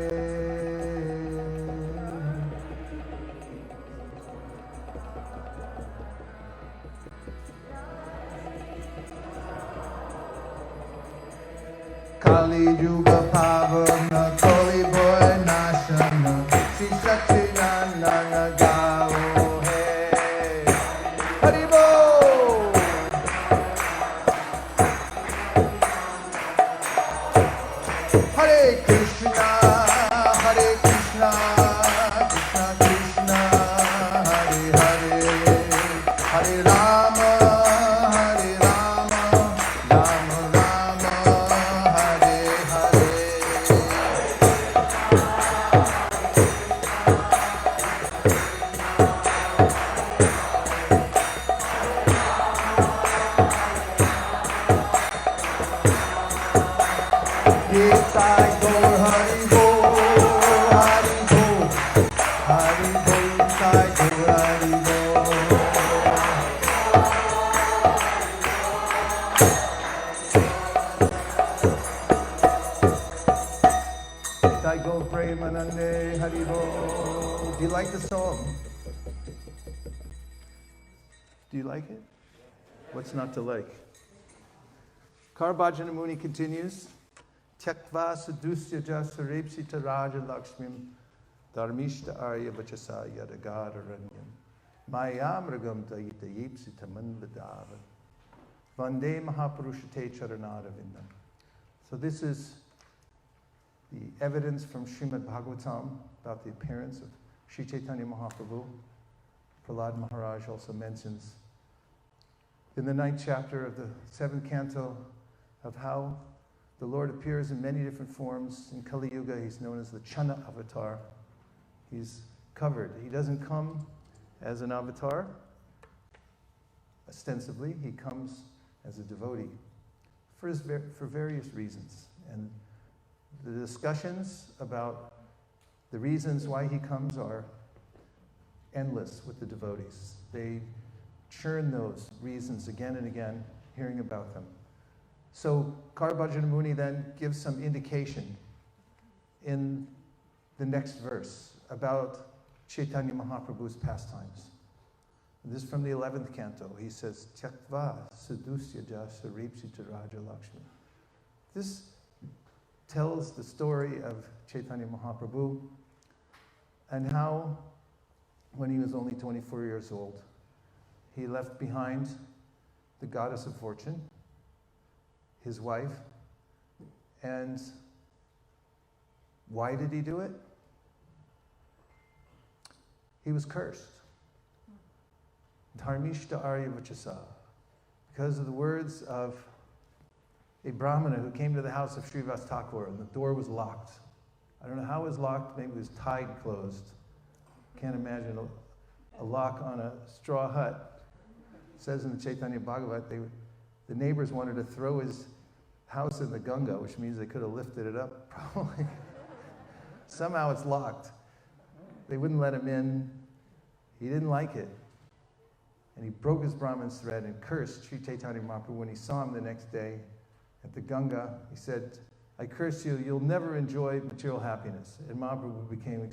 Kali Yuga Pavana, Kali Boy Nashana, Sri Shakti Nana Gao Hai. Haribo! Hare Krishna, Hare Krishna, Krishna Krishna, Hare Hare, Hare Rama. Do you like the song? Do you like it? What's not to like? Karabhajana Muni continues. Tyaktva sadusya jasa repsita raja lakshmim dharmishta arya vachasa yadagara ranyam mayamragam dayita yipsita manvadava vande mahapurushate charanadavindam. So this is the evidence from Srimad Bhagavatam about the appearance of Sri Chaitanya Mahaprabhu. Prahlad Maharaj also mentions in the 9th chapter of the 7th canto of how the Lord appears in many different forms. In Kali Yuga, he's known as the Channa avatar. He's covered. He doesn't come as an avatar, ostensibly. He comes as a devotee for various reasons. And the discussions about the reasons why he comes are endless with the devotees. They churn those reasons again and again, hearing about them. So Karabhajana Muni then gives some indication in the next verse about Chaitanya Mahaprabhu's pastimes. This is from the 11th canto. He says, Tyaktva sadusya jasa repsita raja lakshmi. This tells the story of Chaitanya Mahaprabhu and how, when he was only 24 years old, he left behind the goddess of fortune, his wife, and why did he do it? He was cursed. Dharmishta Arya Vachasa, because of the words of a Brahmana who came to the house of Srivas Thakur, and the door was locked. I don't know how it was locked, maybe it was tied closed. Can't imagine a lock on a straw hut. It says in the Chaitanya Bhagavat, the neighbors wanted to throw his house in the Ganga, which means they could have lifted it up, probably. Somehow it's locked. They wouldn't let him in. He didn't like it. And he broke his Brahman's thread and cursed Sri Chaitanya Mahaprabhu when he saw him the next day. at the Ganga. He said, I curse you, you'll never enjoy material happiness. And Mahaprabhu became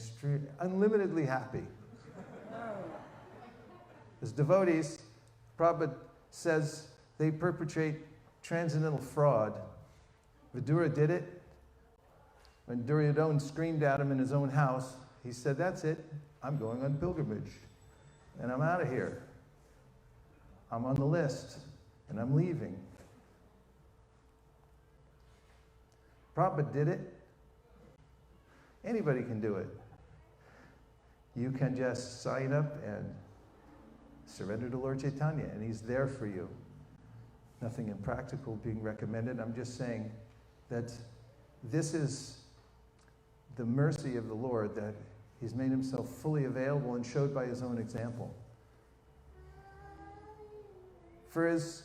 unlimitedly happy. As devotees, Prabhupada says they perpetrate transcendental fraud. Vidura did it. When Duryodhana screamed at him in his own house, he said, that's it, I'm going on pilgrimage. And I'm out of here. I'm on the list, and I'm leaving. Prabhupada did it. Anybody can do it. You can just sign up and surrender to Lord Chaitanya, and he's there for you. Nothing impractical being recommended. I'm just saying that this is the mercy of the Lord, that he's made himself fully available and showed by his own example. For his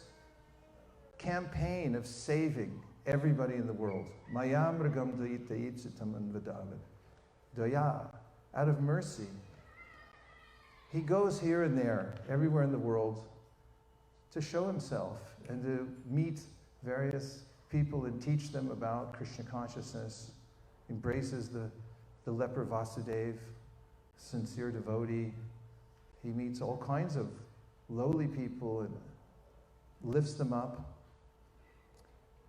campaign of saving everybody in the world, Mayamragam Dayita Yitzitaman Vadavid, Daya, out of mercy, he goes here and there, everywhere in the world, to show himself and to meet various people and teach them about Krishna consciousness. Embraces the leper Vasudev, sincere devotee. He meets all kinds of lowly people and lifts them up.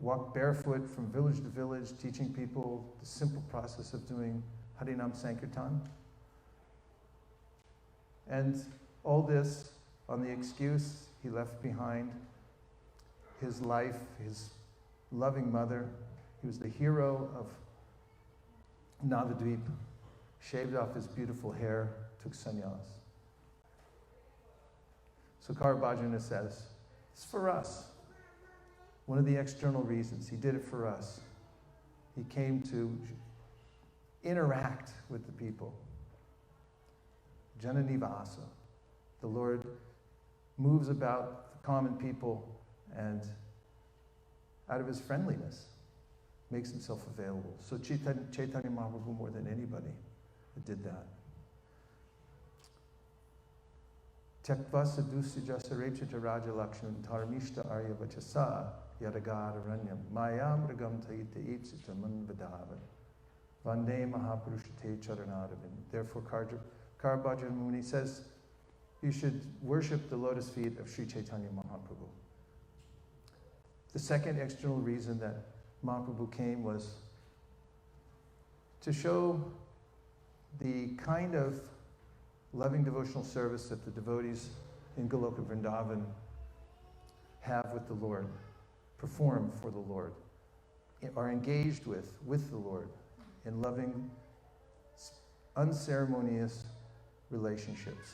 Walk barefoot from village to village, teaching people the simple process of doing Harinam Sankirtan. And all this on the excuse he left behind his life, his loving mother. He was the hero of Navadvip, shaved off his beautiful hair, took sannyas. So Karabhajana says, it's for us. One of the external reasons, he did it for us. He came to interact with the people. Jananivasa. The Lord moves about the common people and out of his friendliness makes himself available. So Chaitanya Mahaprabhu, more than anybody, did that. Tyakva sadusija sarepchita raja lakshan dharmishta arya vachasa yadagara ranyam mayam ragam taita itsita manvadavan vande mahapurushate charanadavan. Therefore, Karabhajana Muni says, you should worship the lotus feet of Sri Chaitanya Mahaprabhu. The second external reason that Mahaprabhu came was to show the kind of loving devotional service that the devotees in Goloka Vrindavan have with the Lord, perform for the Lord, are engaged with the Lord in loving, unceremonious relationships.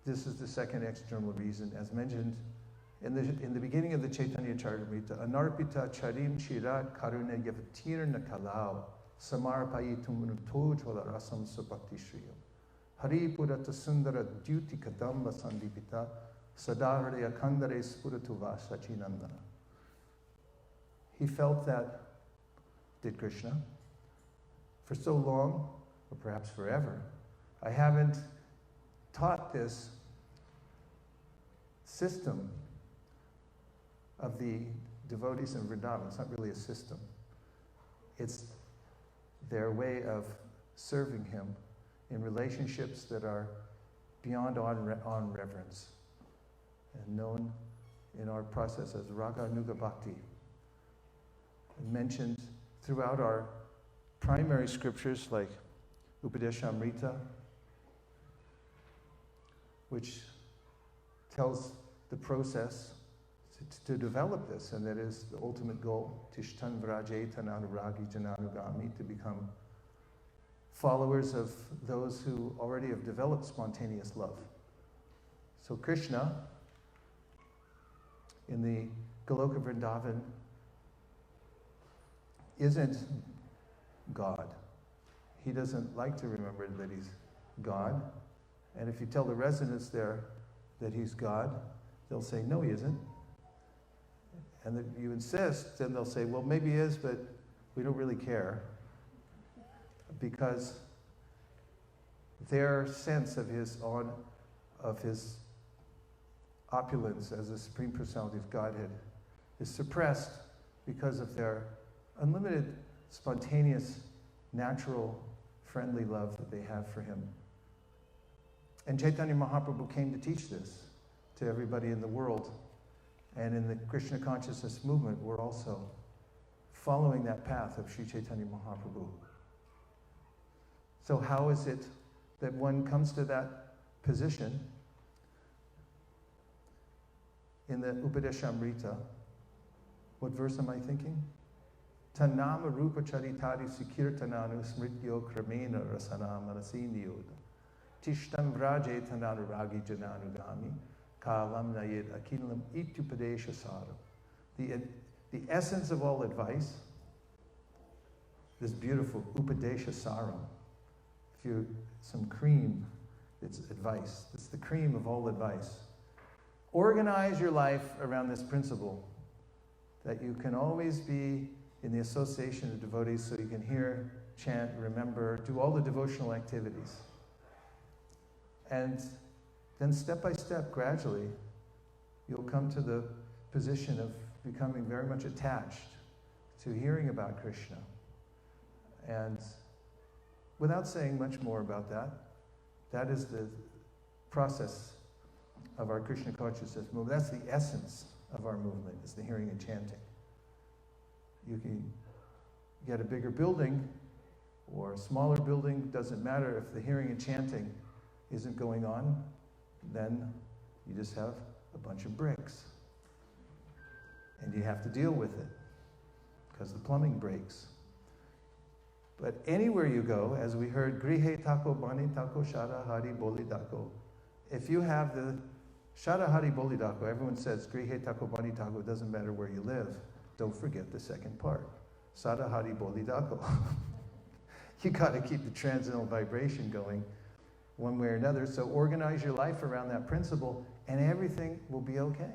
This is the second external reason, as mentioned in the beginning of the Chaitanya Charitamrita. Anarpita charim shirat karuna yavatirna kalau samarpayitum tojvala rasam supakti shriyo hari purata sundara duty kadamba sandipita sadaraya kandare spuratuva sachinandana. He felt that, did Krishna, for so long, or perhaps forever, I haven't taught this system of the devotees in Vrindavan. It's not really a system. It's their way of serving him in relationships that are beyond on reverence and known in our process as Raga Nuga Bhakti. Mentioned throughout our primary scriptures like Upadeshamrita, which tells the process to develop this, and that is the ultimate goal, Tishtan Vrajetan Anuragi Jananugami, to become followers of those who already have developed spontaneous love. So Krishna, in the Goloka Vrindavan, isn't God. He doesn't like to remember that he's God. And if you tell the residents there that he's God, they'll say, no, he isn't. And that you insist, then they'll say, well, maybe he is, but we don't really care. Because their sense of his opulence as a Supreme Personality of Godhead is suppressed because of their unlimited, spontaneous, natural, friendly love that they have for him. And Chaitanya Mahaprabhu came to teach this to everybody in the world. And in the Krishna consciousness movement, we're also following that path of Sri Chaitanya Mahaprabhu. So how is it that one comes to that position? In the Upadeshamrita, what verse am I thinking? Tanama rupa charitari sikirtananu smrityo kramena rasana manasiniyoda. Tishtam vraje tananuragi jananugami kalam nayed akilam ityupadesha saram. The essence of all advice, this beautiful upadesha saram. Some cream, it's advice. It's the cream of all advice. Organize your life around this principle that you can always be in the association of devotees so you can hear, chant, remember, do all the devotional activities. And then step by step, gradually, you'll come to the position of becoming very much attached to hearing about Krishna. And without saying much more about that, that is the process of our Krishna consciousness movement. That's the essence of our movement, is the hearing and chanting. You can get a bigger building or a smaller building, doesn't matter. If the hearing and chanting isn't going on, then you just have a bunch of bricks. And you have to deal with it because the plumbing breaks. But anywhere you go, as we heard, Grihe Tako Bani Tako Shada Hari Boli Tako. If you have the Shada Hari Boli Tako, everyone says Grihe Tako Bani Tako, it doesn't matter where you live. Don't forget the second part. Sada Hari Boli Tako. You got to keep the transcendental vibration going one way or another. So organize your life around that principle and everything will be okay.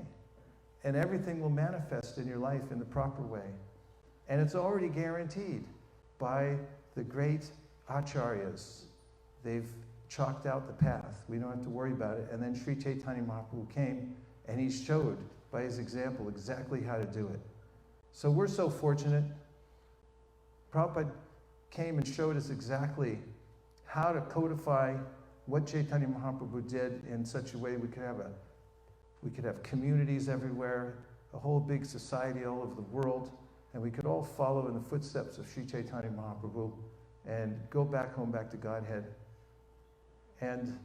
And everything will manifest in your life in the proper way. And it's already guaranteed by the great acharyas. They've chalked out the path. We don't have to worry about it. And then Sri Chaitanya Mahaprabhu came and he showed by his example exactly how to do it. So we're so fortunate. Prabhupada came and showed us exactly how to codify what Chaitanya Mahaprabhu did in such a way we could have communities everywhere, a whole big society all over the world, and we could all follow in the footsteps of Sri Chaitanya Mahaprabhu and go back home, back to Godhead. And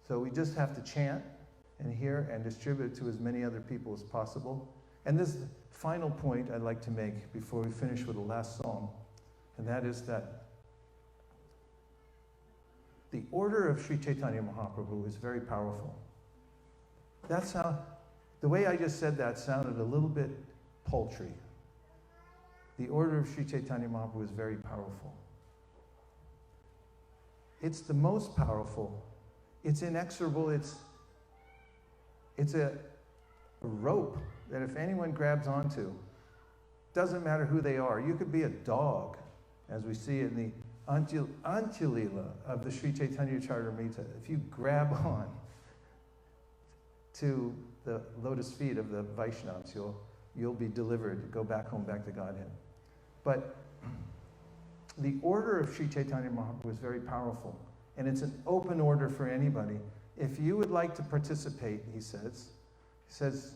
so we just have to chant and hear and distribute it to as many other people as possible. And this is the final point I'd like to make before we finish with the last song, and that is that the order of Sri Chaitanya Mahaprabhu is very powerful. That's how, the way I just said that sounded a little bit paltry. The order of Sri Chaitanya Mahaprabhu is very powerful. It's the most powerful. It's inexorable. It's a rope that if anyone grabs onto, doesn't matter who they are. You could be a dog, as we see in the Antya-lila of the Sri Chaitanya Charitamrita. If you grab on to the lotus feet of the Vaishnavas, you'll be delivered, go back home, back to Godhead. But the order of Sri Chaitanya Mahaprabhu is very powerful, and it's an open order for anybody. If you would like to participate, he says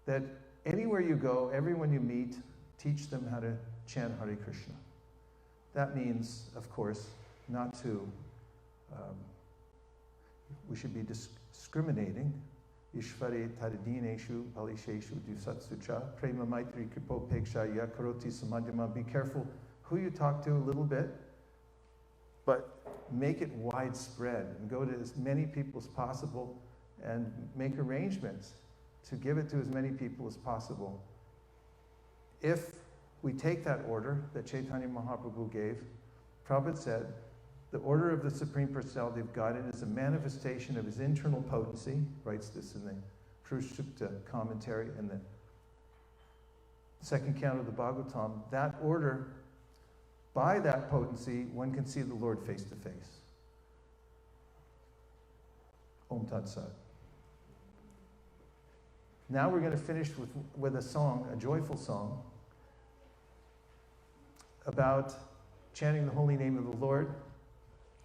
that anywhere you go, everyone you meet, teach them how to chant Hare Krishna. That means, of course, not to, we should be discriminating. Ishvare tadineshu palisheshu dusatsucha prema maitri kripo peksha yakaroti samadhyama. Be careful who you talk to a little bit, but make it widespread and go to as many people as possible and make arrangements to give it to as many people as possible. If we take that order that Chaitanya Mahaprabhu gave, Prabhupada said, the order of the Supreme Personality of Godhead is a manifestation of his internal potency, writes this in the Prushupta commentary in the second canto of the Bhagavatam. That order, by that potency, one can see the Lord face to face. Om Tat Sat. Now we're going to finish with a song, a joyful song, about chanting the holy name of the Lord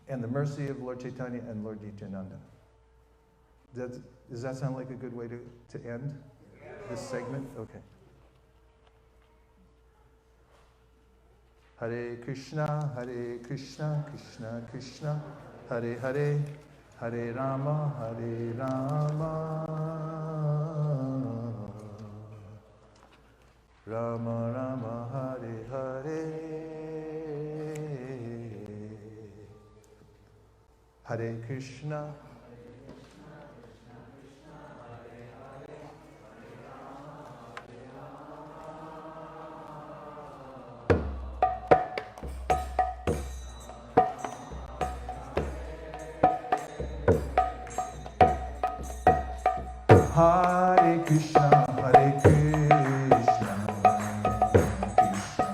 and the mercy of Lord Chaitanya and Lord Nityananda. Does that sound like a good way to end this segment? Okay. Hare Krishna, Krishna Krishna, Hare Hare, Hare Rama, Rama Rama, Hare Hare, Hare Krishna. Hare Krishna, Hare Krishna, Krishna Krishna,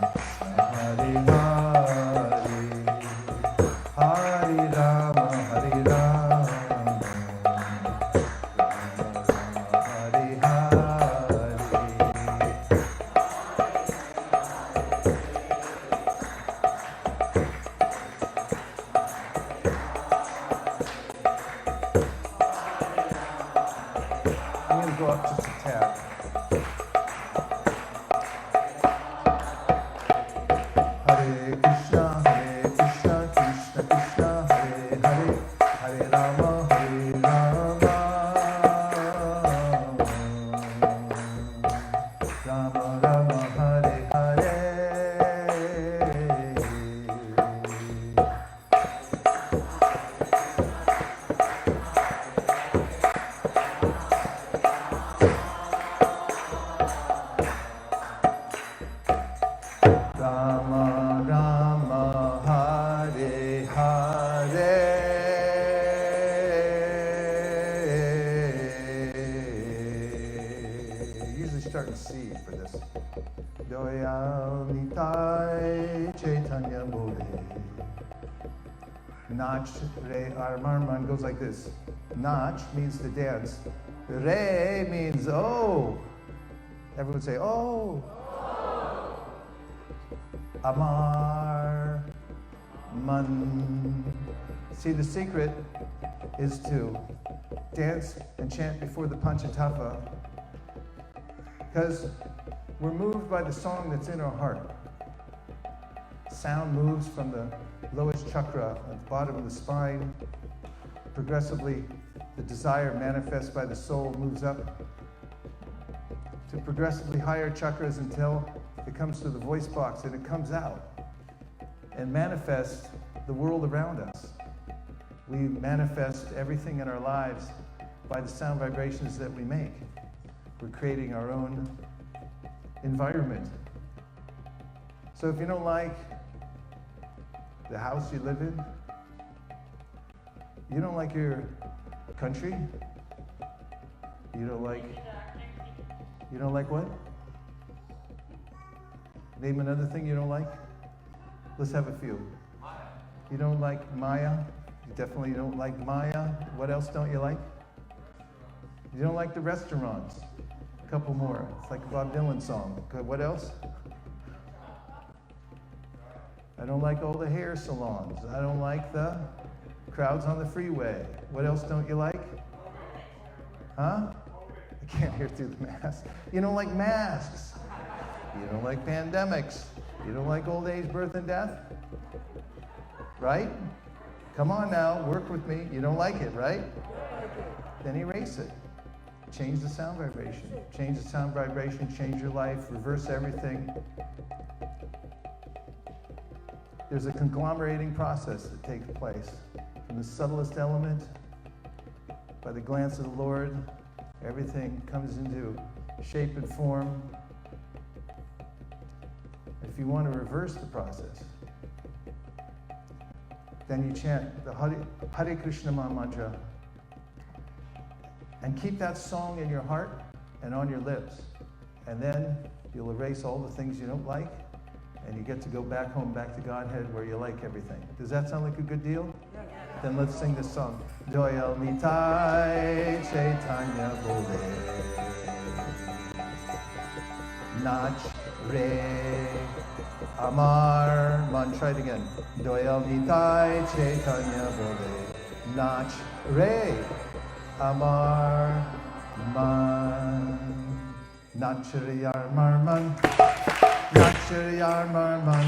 Hare Hare, Hare Rama, Hare Rama, Hare Hare. I'm going to go up just a tad. Hare Krishna, Krishna Krishna, Hare Hare, Hare Rama, Rama Rama, Hare Hare. Rama Rama, Hare Hare. Usually start in C for this. Doyal Nitai Chaitanya Bole. Nach Re Armarman goes like this. Nach means to dance. Re means oh. Everyone say oh. Amar Man. See, the secret is to dance and chant before the Panchatattva because we're moved by the song that's in our heart. Sound moves from the lowest chakra at the bottom of the spine. Progressively, the desire manifests by the soul moves up to progressively higher chakras until it comes to the voice box and it comes out and manifests the world around us. We manifest everything in our lives by the sound vibrations that we make. We're creating our own environment. So if you don't like the house you live in, you don't like your country, you don't like what? Name another thing you don't like. Let's have a few. You don't like Maya. You definitely don't like Maya. What else don't you like? You don't like the restaurants. A couple more. It's like a Bob Dylan song. Good. What else? I don't like all the hair salons. I don't like the crowds on the freeway. What else don't you like? Huh? I can't hear through the mask. You don't like masks. You don't like pandemics. You don't like old age, birth, and death? Right? Come on now, work with me. You don't like it, right? Then erase it. Change the sound vibration. Change the sound vibration, change your life, reverse everything. There's a conglomerating process that takes place. From the subtlest element, by the glance of the Lord, everything comes into shape and form. If you want to reverse the process, then you chant the Hare Krishna Maha mantra and keep that song in your heart and on your lips. And then you'll erase all the things you don't like and you get to go back home, back to Godhead where you like everything. Does that sound like a good deal? Then let's sing this song. Doyal Nitai Chaitanya Bole. Nach Re Amar Man. Try it again. Doyal Nitai Chaitanya Bole. Nach Re Amar Man. Nachariyar Marman. Nachariyar Marman.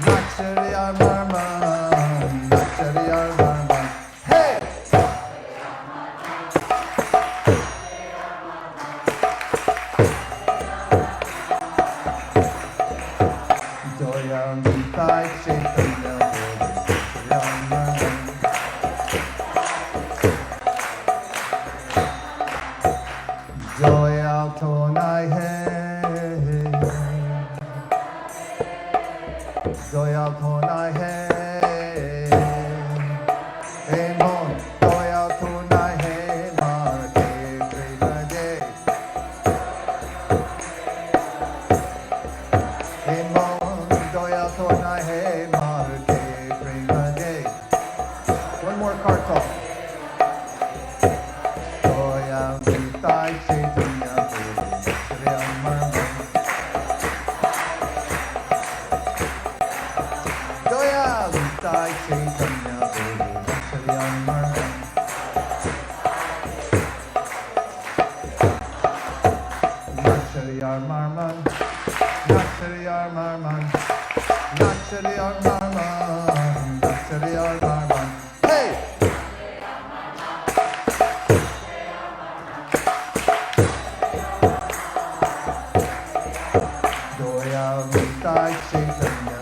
Nachariyar Marman. Nachariyar Marman. Hey! Doyal Nitai Chaitanya Doyal Tonai Hey, Doyal Tonai Hey, Emon Doyal Tonai Hey, Marte Premade, Emon Doyal Tonai Hey, Marte Premade. One more carto. Doyal Nitai Chaitanya Doyal Nitai Chaitanya Nachariyar Marman. Nachariyar Marman. Nachariyar Marman. Nachariyar Marman. Hey! Doyal Nitai Chaitanya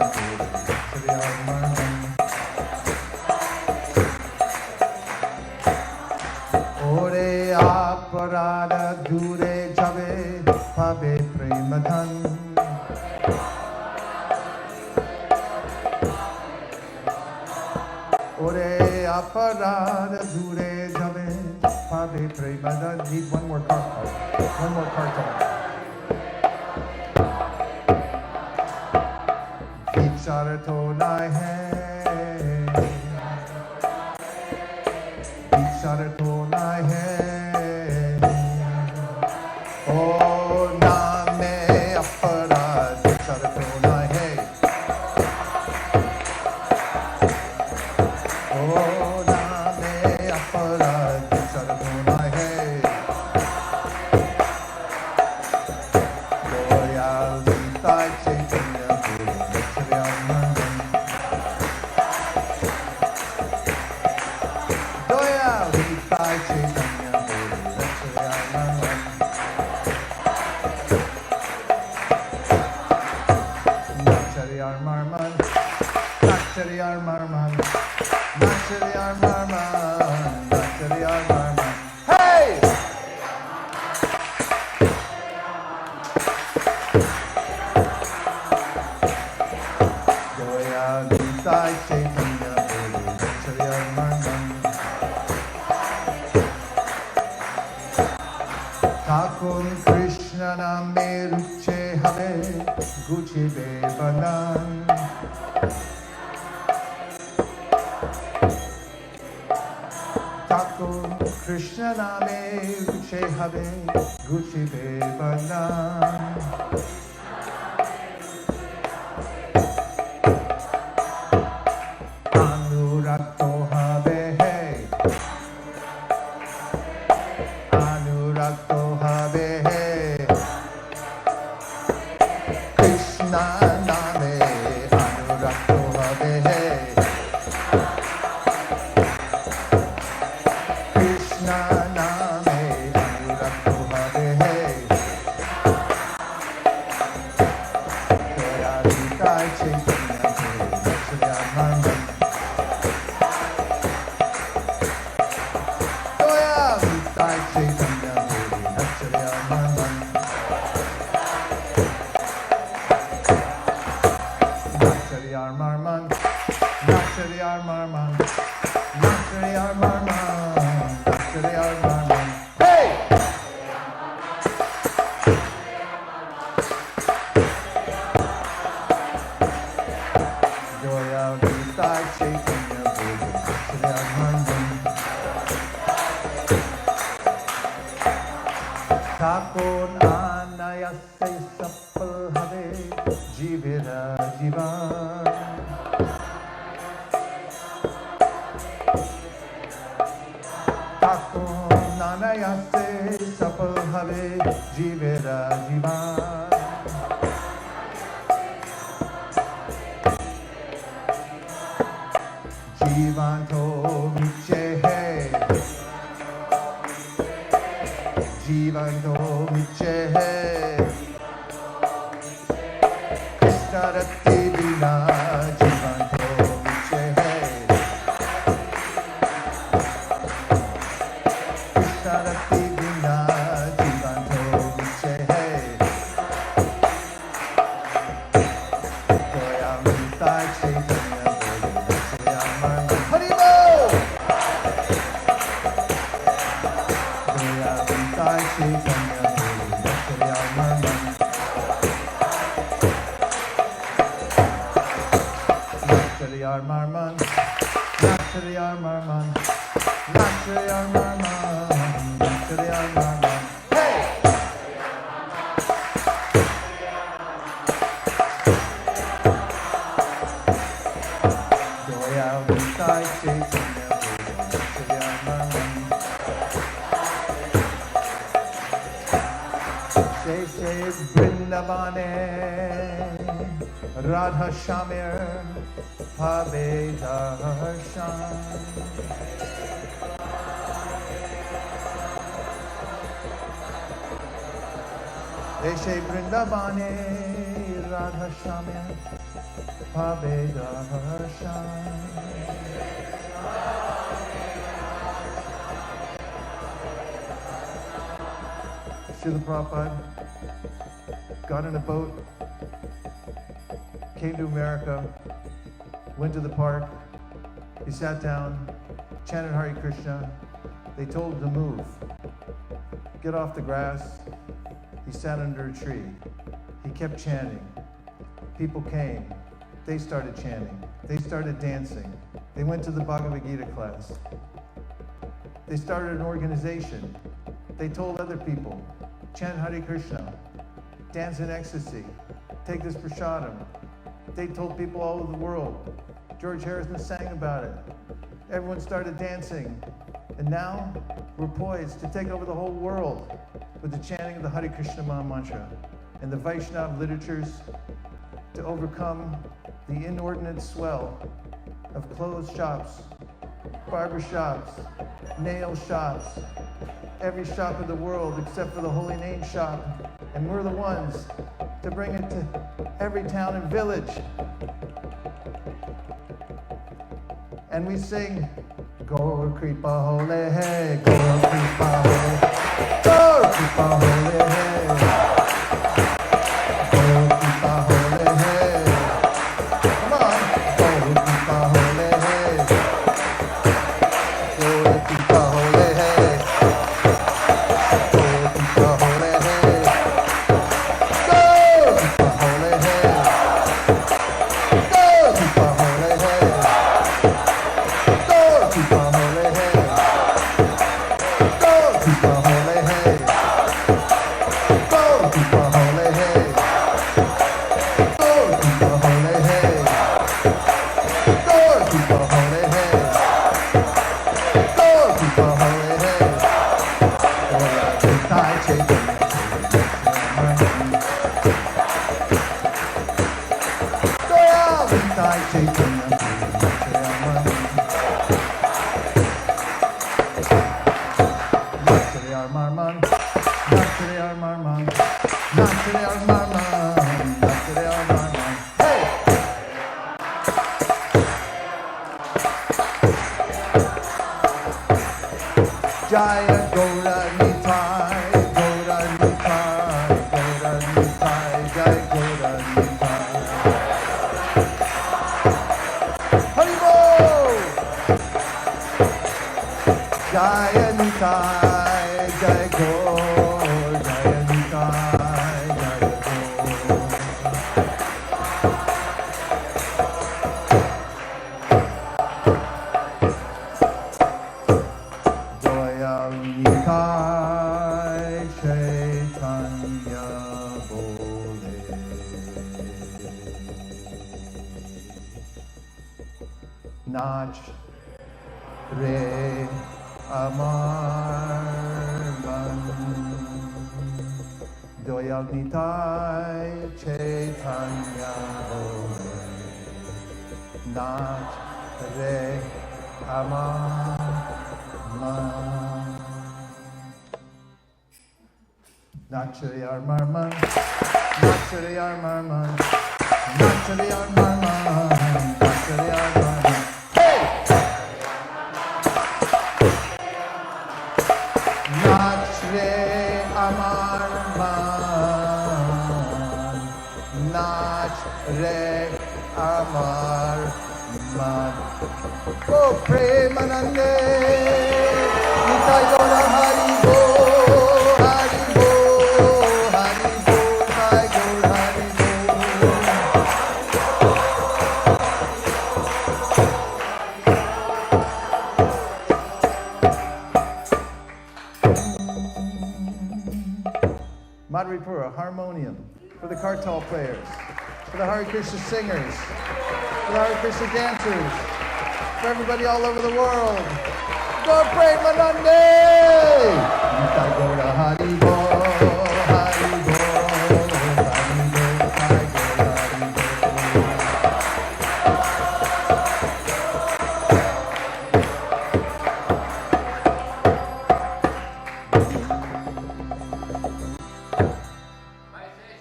Nachariyar Marman. Ore aparada dure jabe pabe premadhan. Ore aparada dure jabe pabe premadhan. Need one more card. One more card. Vicharato nai hai. Vicharato nai hai. Oh name aparad vicharato nai hai. Oh name aparad vicharato nai hai. Doyal Nitai Chaitanya Nachariyar Marman. Doyal Nitai Chaitanya Nachariyar Marman. Nachariyar Marman. Nachariyar Marman. Nachariyar Marman. Nachariyar Marman. Hey! Doyal Nitai Chaitanya Nachariyar Marman. Thakur Krishna name ruche habe guchi bebanan. Thakur Krishna name ruche habe guchi bebanan. Anurakto habe hey. Anurakto habe hey. Krishna name anurakto habe hey. Krishna name anurakto habe hey. Doyal Nitai Chaitanya Nachariyar Marman. Doyal Nitai Chaitanya Nachariyar Marman. Nachariyar Marman. Nachariyar Marman. Nachariyar Marman. Nachariyar Marman. Hey! Doyal Nitai Chaitanya Nachariyar Marman. Thakur anayase Anayase sapal have jivera jivan. Jivan to miche hai. Jivan to miche hai. Krishna rati bina jivan to miche hai. Krishna rati bina jivan to miche hai. Goya mita chaitanya goya mita Harimo! Goya mita chaitanya goya mita Nachariyar marman, nachariyar marman, nachariyar marman, nachariyar marman. Hey! Goya vitai chaitanya, nachariyar marman. Shay Shay Vrindavane, Radha Shamir. Habe darshan. Deshe Vrindavane Radha Shamya Habe darshan. Srila Prabhupada got in a boat, came to America, went to the park, he sat down, chanted Hare Krishna. They told him to move. Get off the grass. He sat under a tree. He kept chanting. People came. They started chanting. They started dancing. They went to the Bhagavad Gita class. They started an organization. They told other people, chant Hare Krishna, dance in ecstasy, take this prasadam. They told people all over the world. George Harrison sang about it. Everyone started dancing. And now we're poised to take over the whole world with the chanting of the Hare Krishna Maha Mantra and the Vaishnava literatures to overcome the inordinate swell of clothes shops, barber shops, nail shops, every shop in the world except for the Holy Name shop. And we're the ones to bring it to every town and village. And we sing, Gaura Kripa Hole Hai, Gaura Kripa Hole, Gaura Kripa Hole Hai, Gaura Kripa Hole Hai. Come on, Gaura Kripa Hole Hai, Gaura Kripa Hole Hai, Gaura Kripa Hole Hai, Gaura Kripa Hole Hai, Gaura Kripa Hole Hai. Jaya Gaura Nitai, Gaura Nitai, Gaura Nitai, Jaya Gaura Nitai. Haribo! Jaya Nitai, Jaya Gaura, Jaya Nitai, Jaya Naach Re Amarman Doyal Nitai Chaitanya Nach Re Amarman Nachari Amarman Nachari Amarman Nachari Amarman Nachari Amarman Nachre Amarman Nachre Amarman Oh Premanande Nitai Gaura Hari Bo Hari Bo Hari Bo Nitai Gaura Hari Bo Madhuripura, harmonium, for the kartal players, for the Hare Krishna singers, for the Hare Krishna dancers, for everybody all over the world. Go pray Manande! Nitai Gaura Hari Bo, Hari Bo, Hari Bo, Nitai Gaura Hari Bo.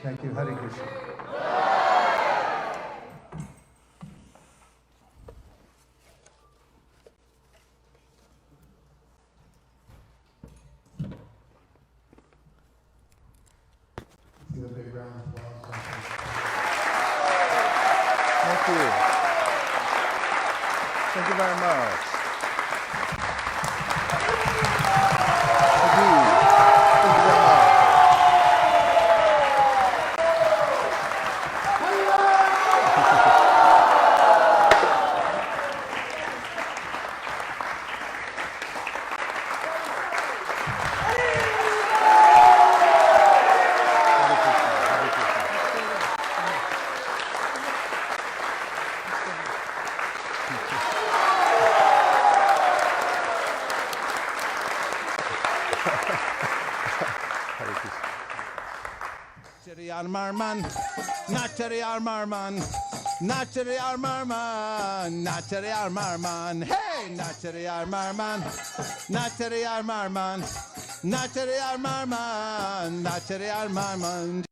Thank you, Hare Krishna. Give a big round of applause. Thank you. Thank you very much. Thank you. Thank you very much. Marman, Nachari Marman, Nachari Marman, Nachari Marman, hey, Nachari Marman, Nachari Marman, Nachari Marman, Nachari Marman.